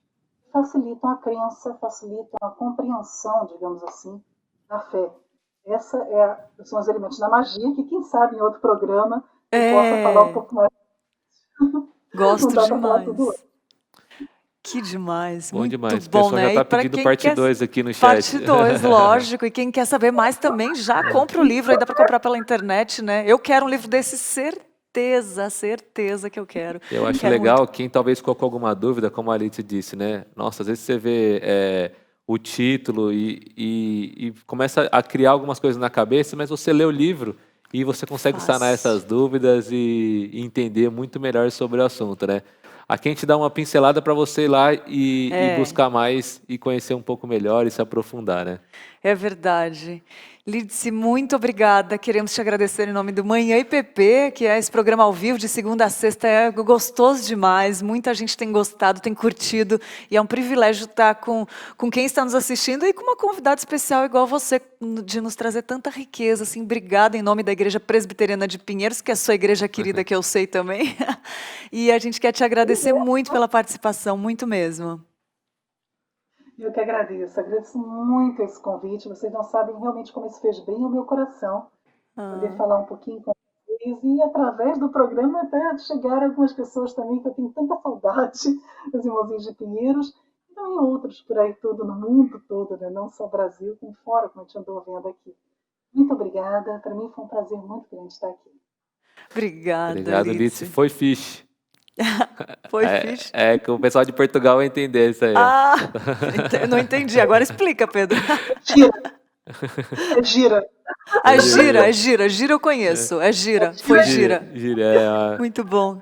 que facilitam a crença, facilitam a compreensão, digamos assim, da fé. São os elementos da magia, que quem sabe em outro programa eu possa falar um pouco mais. Não Gosto dá para falar tudo demais. hoje. Que demais, Bom muito demais. O bom, pessoal já né? está E para pedindo quem parte quer 2 aqui no chat. parte 2, lógico, e quem quer saber mais também já compra o livro, aí dá para comprar pela internet, né? Eu quero um livro desse, certeza que eu quero. Eu acho Quero muito. legal quem talvez ficou com alguma dúvida, como a Alice disse, né? Nossa, às vezes você vê o título e começa a criar algumas coisas na cabeça, mas você lê o livro e você consegue sanar essas Fácil. dúvidas e entender muito melhor sobre o assunto, né? Aqui a gente dá uma pincelada para você ir lá e buscar mais e conhecer um pouco melhor e se aprofundar, né? É verdade. Lídice, muito obrigada. Queremos te agradecer em nome do Manhã IPP, que é esse programa ao vivo de segunda a sexta. É gostoso demais. Muita gente tem gostado, tem curtido. E é um privilégio estar com quem está nos assistindo e com uma convidada especial igual você, de nos trazer tanta riqueza. Assim, obrigada em nome da Igreja Presbiteriana de Pinheiros, que é a sua igreja querida, que eu sei também. E a gente quer te agradecer muito pela participação, muito mesmo. Eu que agradeço muito esse convite. Vocês não sabem realmente como isso fez bem ao meu coração. Poder falar um pouquinho com vocês e, através do programa, até chegar a algumas pessoas também que eu tenho tanta saudade, os irmãozinhos de Pinheiros, e também outros por aí todo, no mundo todo, né? Não só Brasil, como fora, como a gente andou vendo aqui. Muito obrigada. Para mim foi um prazer muito grande estar aqui. Obrigada, Obrigado, Lídice. Lídice. Foi fixe. Foi fish? É que o pessoal de Portugal vai entender isso aí. Ah, não entendi. Agora explica, Pedro. Gira. É gira. A gira, é gira. Gira eu conheço. É gira. Foi gira. Gira, Muito bom.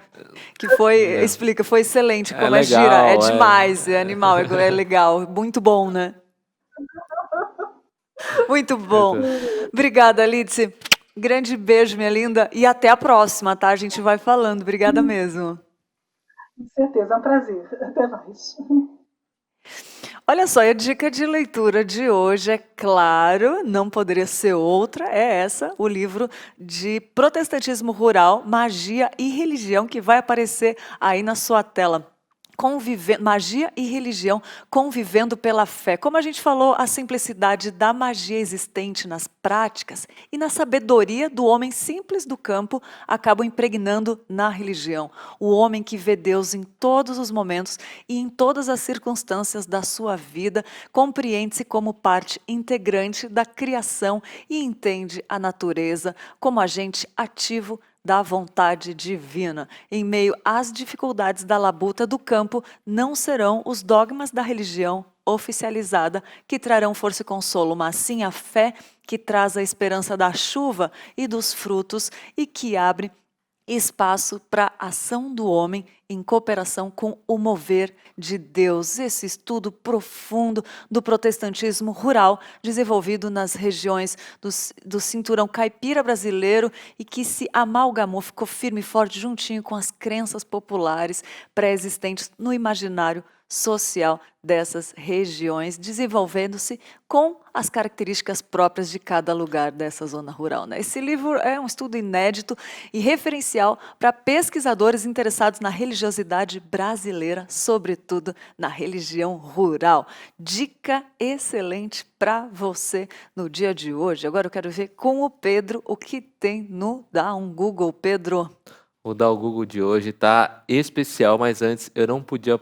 Que foi, é, explica, foi excelente é como é gira. É legal, demais, é animal, é legal. Muito bom, né? Muito bom. Obrigada, Alice. Grande beijo, minha linda. E até a próxima, tá? A gente vai falando. Obrigada mesmo. Com certeza, é um prazer. Até mais. Olha só, e a dica de leitura de hoje, é claro, não poderia ser outra, é essa, o livro de Protestantismo Rural, Magia e Religião, que vai aparecer aí na sua tela. Magia e religião convivendo pela fé. Como a gente falou, a simplicidade da magia existente nas práticas e na sabedoria do homem simples do campo acabam impregnando na religião. O homem que vê Deus em todos os momentos e em todas as circunstâncias da sua vida compreende-se como parte integrante da criação e entende a natureza como agente ativo da vontade divina. Em meio às dificuldades da labuta do campo, não serão os dogmas da religião oficializada que trarão força e consolo, mas sim a fé que traz a esperança da chuva e dos frutos e que abre espaço para a ação do homem em cooperação com o mover de Deus. Esse estudo profundo do protestantismo rural, desenvolvido nas regiões do cinturão caipira brasileiro e que se amalgamou, ficou firme e forte juntinho com as crenças populares pré-existentes no imaginário social dessas regiões, desenvolvendo-se com as características próprias de cada lugar dessa zona rural, né? Esse livro é um estudo inédito e referencial para pesquisadores interessados na religiosidade brasileira, sobretudo na religião rural. Dica excelente para você no dia de hoje. Agora eu quero ver com o Pedro o que tem no Dá um Google, Pedro. O Dá o Google de hoje tá especial, mas antes eu não podia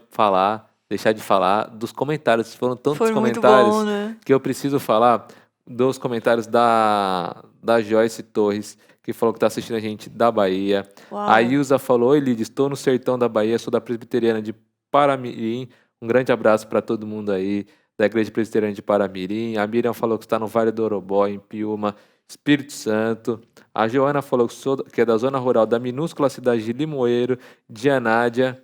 deixar de falar dos comentários. Foram tantos Foi muito comentários bom, né? que eu preciso falar dos comentários da Joyce Torres, que falou que está assistindo a gente da Bahia. Uau. A Ilza falou: oi, Lidia, estou no sertão da Bahia, sou da Presbiteriana de Paramirim. Um grande abraço para todo mundo aí da Igreja Presbiteriana de Paramirim. A Miriam falou que está no Vale do Orobó, em Piúma, Espírito Santo. A Joana falou que é da zona rural da minúscula cidade de Limoeiro, de Anádia,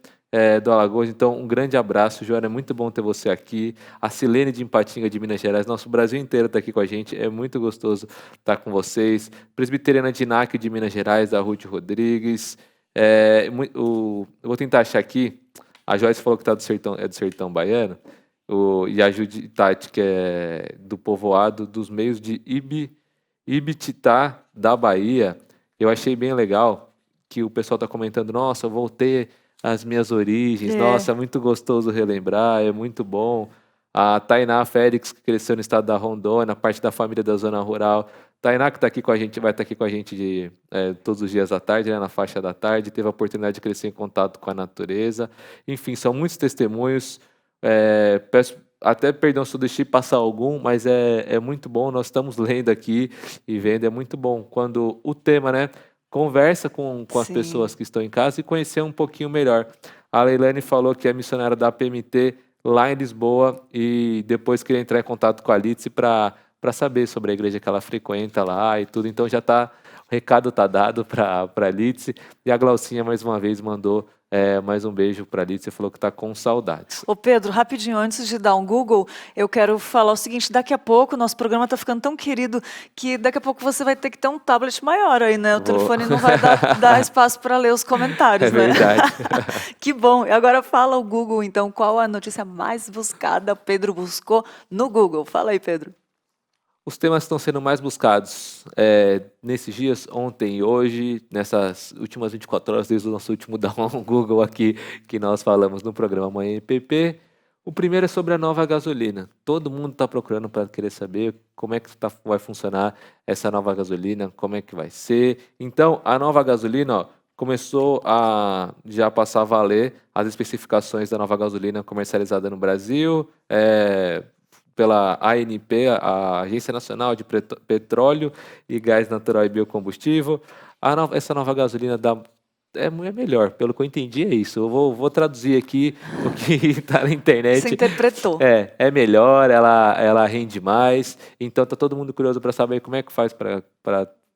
do Alagoas. Então, um grande abraço, Joana, é muito bom ter você aqui. A Silene de Ipatinga, de Minas Gerais, nosso Brasil inteiro está aqui com a gente, é muito gostoso estar com vocês. Presbiteriana de Inácio, de Minas Gerais, da Ruth Rodrigues. Eu vou tentar achar aqui, a Joyce falou que é do sertão baiano, e a Juditati, que é do povoado dos meios de Ibititá, da Bahia. Eu achei bem legal que o pessoal está comentando: nossa, eu voltei às minhas origens, nossa, é muito gostoso relembrar, é muito bom. A Tainá Félix, que cresceu no estado da Rondônia, parte da família da zona rural. Tainá, que está aqui com a gente, vai estar aqui com a gente todos os dias à tarde, né, na faixa da tarde, teve a oportunidade de crescer em contato com a natureza. Enfim, são muitos testemunhos. Peço até perdão se eu deixei passar algum, mas é muito bom, nós estamos lendo aqui e vendo, é muito bom. Quando o tema, né, conversa com as Sim. pessoas que estão em casa e conhecer um pouquinho melhor. A Leilane falou que é missionária da PMT lá em Lisboa e depois queria entrar em contato com a Alice para saber sobre a igreja que ela frequenta lá e tudo. Então já tá, o recado tá dado para a Alice. E a Glaucinha mais uma vez mandou mais um beijo para a Alice e falou que tá com saudades. Ô Pedro, rapidinho, antes de dar um Google, eu quero falar o seguinte: daqui a pouco, nosso programa está ficando tão querido que daqui a pouco você vai ter que ter um tablet maior aí, né? O telefone não vai dar espaço para ler os comentários, né? É verdade. Que bom. Agora fala o Google, então, qual a notícia mais buscada Pedro buscou no Google? Fala aí, Pedro. Os temas estão sendo mais buscados nesses dias, ontem e hoje, nessas últimas 24 horas, desde o nosso último Dá um Google aqui, que nós falamos no programa Manhã MPP. O primeiro é sobre a nova gasolina. Todo mundo está procurando para querer saber como é que vai funcionar essa nova gasolina, como é que vai ser. Então, a nova gasolina começou a já passar a valer as especificações da nova gasolina comercializada no Brasil, pela ANP, a Agência Nacional de Petróleo e Gás Natural e Biocombustível. Essa nova gasolina dá é melhor, pelo que eu entendi é isso. Eu vou traduzir aqui o que está na internet. Você interpretou. É melhor, ela rende mais. Então tá todo mundo curioso para saber como é que faz para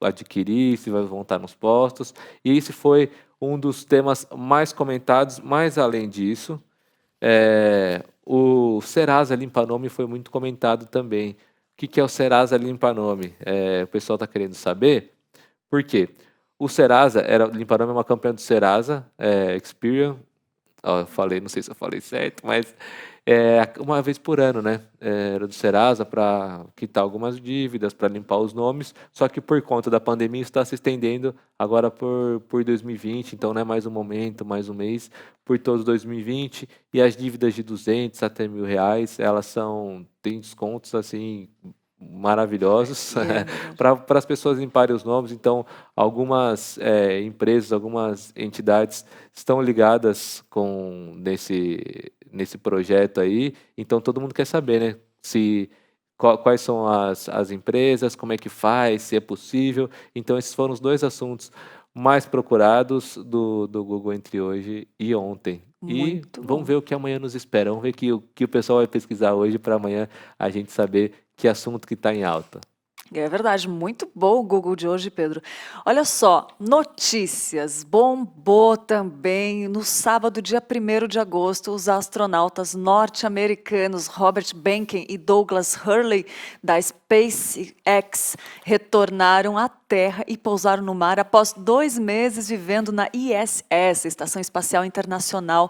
adquirir, se vão estar nos postos. E esse foi um dos temas mais comentados. Mas além disso, o Serasa Limpa Nome foi muito comentado também. O que é o Serasa Limpa Nome? O pessoal está querendo saber. Por quê? O Serasa, Limpa Nome é uma campanha do Serasa Experian. Ó, não sei se eu falei certo, mas uma vez por ano, né? Era do Serasa para quitar algumas dívidas, para limpar os nomes. Só que por conta da pandemia está se estendendo agora por 2020, então não é mais um momento, mais um mês, por todo 2020. E as dívidas de 200 até R$1.000, elas têm descontos assim maravilhosos para as pessoas limparem os nomes. Então, algumas empresas, algumas entidades estão ligadas nesse projeto aí. Então, todo mundo quer saber, né? Quais são as empresas, como é que faz, se é possível. Então, esses foram os 2 assuntos mais procurados do Google entre hoje e ontem. Muito Vamos bom. ver o que amanhã nos espera. Vamos ver o que o pessoal vai pesquisar hoje para amanhã a gente saber que assunto que está em alta. É verdade, muito bom o Google de hoje, Pedro. Olha só, notícias. Bombou também no sábado, dia 1º de agosto, os astronautas norte-americanos Robert Behnken e Douglas Hurley, da SpaceX, retornaram à Terra e pousaram no mar após 2 meses vivendo na ISS, Estação Espacial Internacional.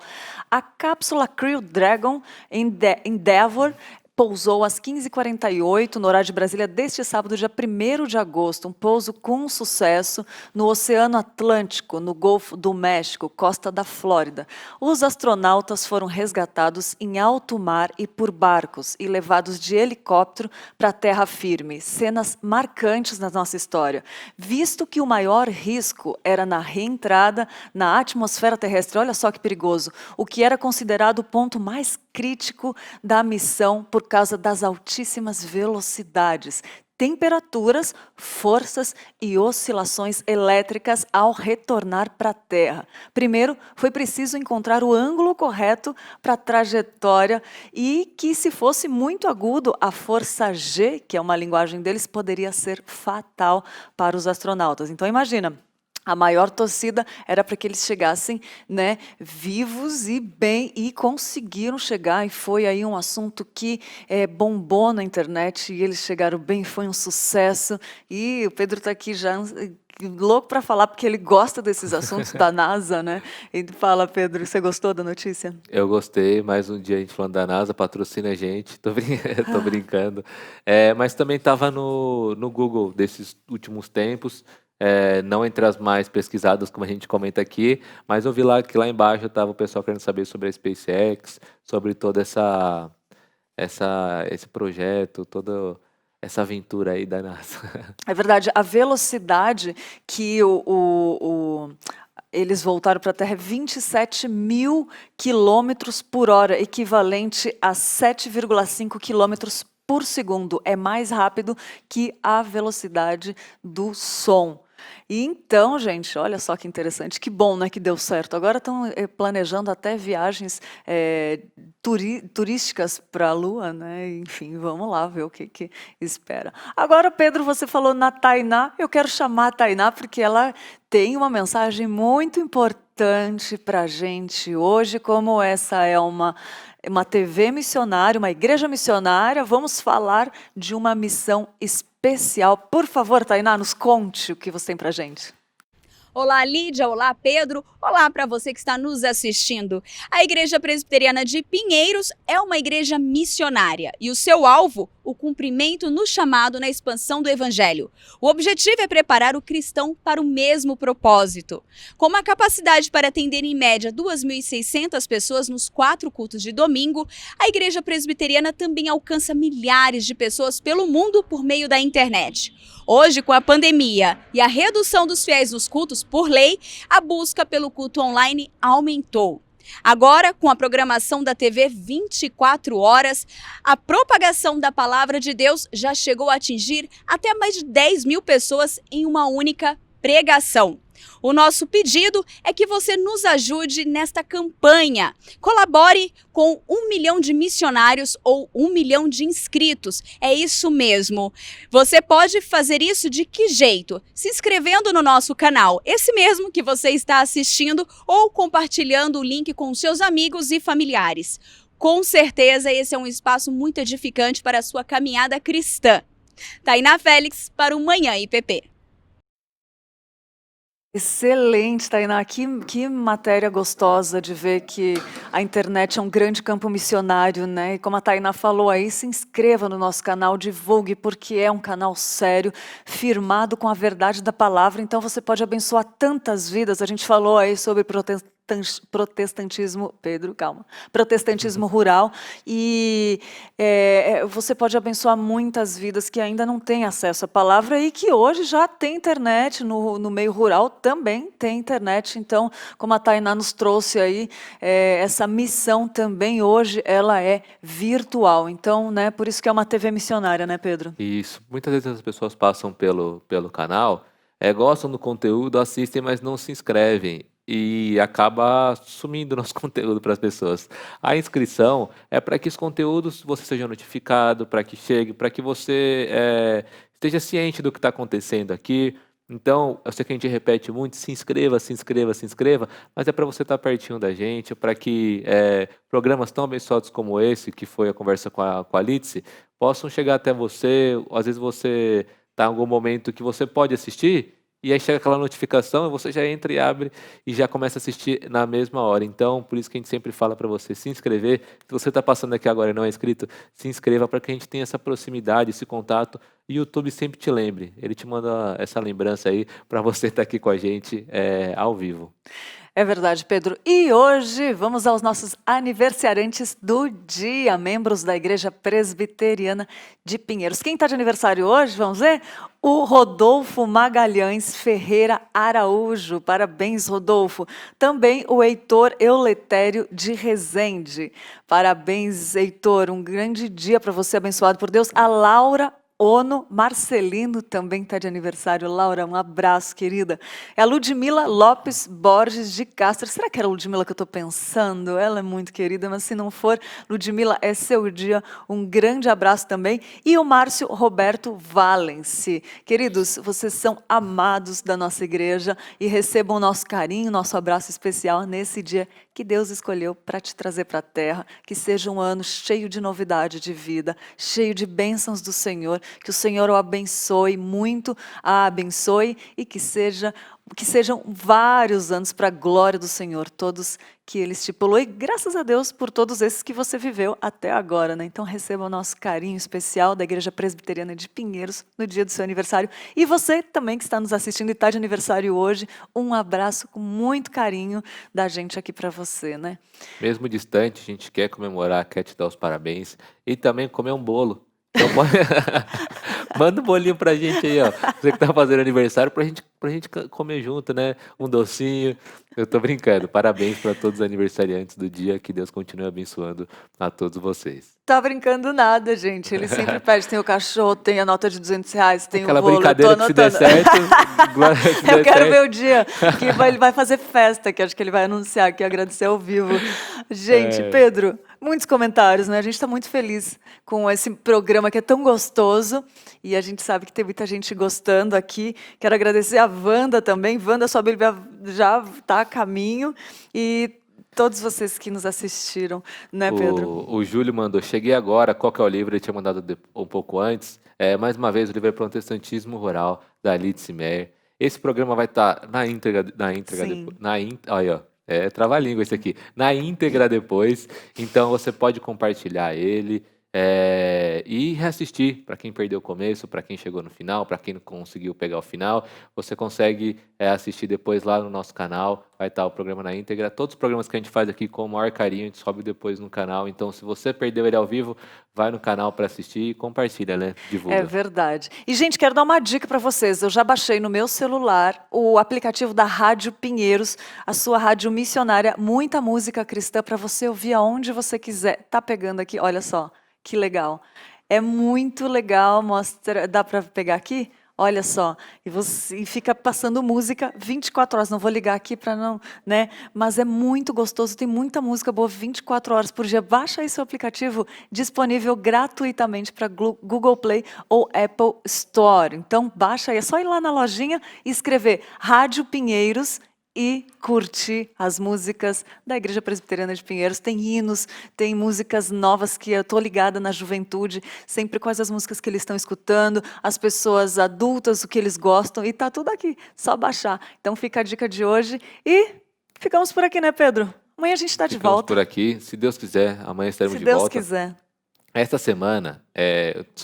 A cápsula Crew Dragon Endeavour pousou às 15h48, no horário de Brasília, deste sábado, dia 1º de agosto. Um pouso com sucesso no Oceano Atlântico, no Golfo do México, costa da Flórida. Os astronautas foram resgatados em alto mar e por barcos e levados de helicóptero para a terra firme. Cenas marcantes na nossa história, visto que o maior risco era na reentrada na atmosfera terrestre. Olha só que perigoso. O que era considerado o ponto mais crítico da missão por causa das altíssimas velocidades, temperaturas, forças e oscilações elétricas ao retornar para a Terra. Primeiro, foi preciso encontrar o ângulo correto para a trajetória e que, se fosse muito agudo, a força G, que é uma linguagem deles, poderia ser fatal para os astronautas. Então, imagina. A maior torcida era para que eles chegassem, né, vivos e bem, e conseguiram chegar, e foi aí um assunto que bombou na internet, e eles chegaram bem, foi um sucesso, e o Pedro está aqui já louco para falar, porque ele gosta desses assuntos da NASA, né? Ele fala, Pedro, você gostou da notícia? Eu gostei, mais um dia a gente falando da NASA, patrocina a gente, tô brincando. Mas também estava no Google desses últimos tempos, não entre as mais pesquisadas, como a gente comenta aqui, mas eu vi lá que lá embaixo estava o pessoal querendo saber sobre a SpaceX, sobre toda esse projeto, toda essa aventura aí da NASA. É verdade, a velocidade que eles voltaram para a Terra é 27.000 quilômetros por hora, equivalente a 7,5 quilômetros por segundo. É mais rápido que a velocidade do som. E então, gente, olha só que interessante, que bom, né, que deu certo. Agora estão planejando até viagens turísticas para a Lua, né? Enfim, vamos lá ver o que espera. Agora, Pedro, você falou na Tainá. Eu quero chamar a Tainá porque ela tem uma mensagem muito importante para a gente hoje, como essa é uma TV missionária, uma igreja missionária. Vamos falar de uma missão especial. Por favor, Tainá, nos conte o que você tem para a gente. Olá, Lídia. Olá, Pedro. Olá para você que está nos assistindo. A Igreja Presbiteriana de Pinheiros é uma igreja missionária e o seu alvo, o cumprimento no chamado na expansão do Evangelho. O objetivo é preparar o cristão para o mesmo propósito. Com uma capacidade para atender em média 2.600 pessoas nos 4 cultos de domingo, a Igreja Presbiteriana também alcança milhares de pessoas pelo mundo por meio da internet. Hoje, com a pandemia e a redução dos fiéis nos cultos por lei, a busca pelo culto online aumentou. Agora, com a programação da TV 24 horas, a propagação da palavra de Deus já chegou a atingir até mais de 10.000 pessoas em uma única pregação. O nosso pedido é que você nos ajude nesta campanha. Colabore com 1 milhão de missionários ou 1 milhão de inscritos. É isso mesmo. Você pode fazer isso de que jeito? Se inscrevendo no nosso canal, esse mesmo que você está assistindo, ou compartilhando o link com seus amigos e familiares. Com certeza esse é um espaço muito edificante para a sua caminhada cristã. Tainá Félix para o Manhã IPP. Excelente, Tainá. Que matéria gostosa de ver que a internet é um grande campo missionário, né? E como a Tainá falou aí, se inscreva no nosso canal, divulgue, porque é um canal sério, firmado com a verdade da palavra. Então você pode abençoar tantas vidas. A gente falou aí sobre protestantismo, Pedro, calma, protestantismo rural, e você pode abençoar muitas vidas que ainda não têm acesso à palavra e que hoje já tem internet, no meio rural também tem internet. Então, como a Tainá nos trouxe aí, essa missão também hoje, ela é virtual. Então, né, por isso que é uma TV missionária, né, Pedro? Isso. Muitas vezes as pessoas passam pelo canal, gostam do conteúdo, assistem, mas não se inscrevem. E acaba sumindo nosso conteúdo para as pessoas. A inscrição é para que os conteúdos você seja notificado, para que chegue, para que você esteja ciente do que está acontecendo aqui. Então, eu sei que a gente repete muito, se inscreva, se inscreva, se inscreva, mas é para você estar pertinho da gente, para que programas tão abençoados como esse, que foi a conversa com a Lídice, possam chegar até você. Às vezes você está em algum momento que você pode assistir, e aí chega aquela notificação e você já entra e abre e já começa a assistir na mesma hora. Então, por isso que a gente sempre fala para você se inscrever. Se você está passando aqui agora e não é inscrito, se inscreva para que a gente tenha essa proximidade, esse contato. E o YouTube sempre te lembre. Ele te manda essa lembrança aí para você estar aqui com a gente ao vivo. É verdade, Pedro. E hoje vamos aos nossos aniversariantes do dia, membros da Igreja Presbiteriana de Pinheiros. Quem está de aniversário hoje, vamos ver? O Rodolfo Magalhães Ferreira Araújo. Parabéns, Rodolfo. Também o Heitor Euletério de Resende. Parabéns, Heitor. Um grande dia para você, abençoado por Deus. A Laura Ono Marcelino também está de aniversário. Laura, um abraço, querida. É a Ludmila Lopes Borges de Castro. Será que era a Ludmila que eu estou pensando? Ela é muito querida, mas se não for, Ludmila, é seu dia. Um grande abraço também. E o Márcio Roberto Valenci. Queridos, vocês são amados da nossa igreja e recebam o nosso carinho, nosso abraço especial nesse dia que Deus escolheu para te trazer para a terra. Que seja um ano cheio de novidade de vida, cheio de bênçãos do Senhor. Que o Senhor o abençoe muito, a abençoe e que sejam vários anos para a glória do Senhor, todos que Ele estipulou. E graças a Deus por todos esses que você viveu até agora, né? Então receba o nosso carinho especial da Igreja Presbiteriana de Pinheiros no dia do seu aniversário. E você também que está nos assistindo e está de aniversário hoje, um abraço com muito carinho da gente aqui para você, né? Mesmo distante, a gente quer comemorar, quer te dar os parabéns e também comer um bolo. Então, manda um bolinho pra gente aí, ó. Você que tá fazendo aniversário, pra gente comer junto, né? Um docinho. Eu tô brincando. Parabéns para todos os aniversariantes do dia. Que Deus continue abençoando a todos vocês. Tá brincando nada, gente. Ele sempre pede, tem o cachorro, tem a nota de R$200, tem aquela o bolo. Brincadeira que se der certo, eu quero ver o dia que ele vai fazer festa, que acho que ele vai anunciar aqui, agradecer ao vivo. Gente, Pedro, muitos comentários, né? A gente está muito feliz com esse programa que é tão gostoso e a gente sabe que tem muita gente gostando aqui. Quero agradecer a Wanda também. Wanda, sua Bíblia já está a caminho e todos vocês que nos assistiram, né, Pedro? O Júlio mandou, cheguei agora, qual que é o livro? Ele tinha mandado um pouco antes. Mais uma vez, o livro é Protestantismo Rural, da Lídice Meyer. Esse programa vai estar na íntegra depois. Olha, ó. Trava-língua esse aqui. Na íntegra depois. Então, você pode compartilhar ele e reassistir. Para quem perdeu o começo, para quem chegou no final, para quem não conseguiu pegar o final. Você consegue assistir depois lá no nosso canal. Vai estar o programa na íntegra. Todos os programas que a gente faz aqui com o maior carinho, a gente sobe depois no canal. Então, se você perdeu ele ao vivo, vai no canal para assistir e compartilha, né? Divulga. É verdade. E, gente, quero dar uma dica para vocês. Eu já baixei no meu celular o aplicativo da Rádio Pinheiros, a sua rádio missionária. Muita música cristã para você ouvir aonde você quiser. Tá pegando aqui, olha só, que legal. É muito legal, mostra. Dá para pegar aqui? Olha só, e fica passando música 24 horas. Não vou ligar aqui para não, né? Mas é muito gostoso, tem muita música boa 24 horas por dia. Baixa aí seu aplicativo, disponível gratuitamente para Google Play ou Apple Store. Então baixa aí, é só ir lá na lojinha e escrever Rádio Pinheiros e curtir as músicas da Igreja Presbiteriana de Pinheiros. Tem hinos, tem músicas novas que eu estou ligada na juventude, sempre quais as músicas que eles estão escutando, as pessoas adultas, o que eles gostam, e tá tudo aqui, só baixar. Então fica a dica de hoje e ficamos por aqui, né, Pedro? Amanhã a gente está de Ficamos volta, por aqui. Se Deus quiser, amanhã estaremos se de Deus volta. quiser. Esta semana,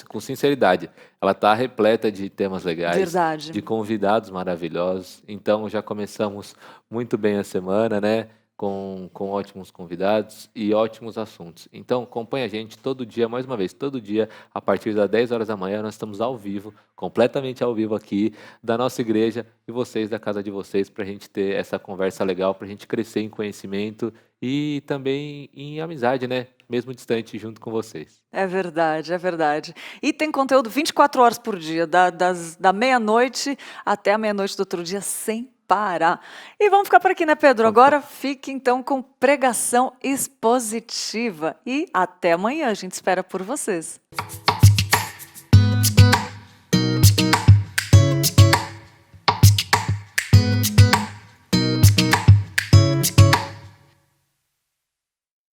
com sinceridade, ela está repleta de temas legais, Verdade. de convidados maravilhosos. Então, já começamos muito bem a semana, né? Com ótimos convidados e ótimos assuntos. Então, acompanha a gente todo dia, mais uma vez, todo dia, a partir das 10 horas da manhã, nós estamos ao vivo, completamente ao vivo aqui, da nossa igreja e vocês, da casa de vocês, para a gente ter essa conversa legal, para a gente crescer em conhecimento e também em amizade, né? Mesmo distante, junto com vocês. É verdade, é verdade. E tem conteúdo 24 horas por dia, da meia-noite até a meia-noite do outro dia, sem parar. E vamos ficar por aqui, né, Pedro? Agora fique então com pregação expositiva. E até amanhã, a gente espera por vocês.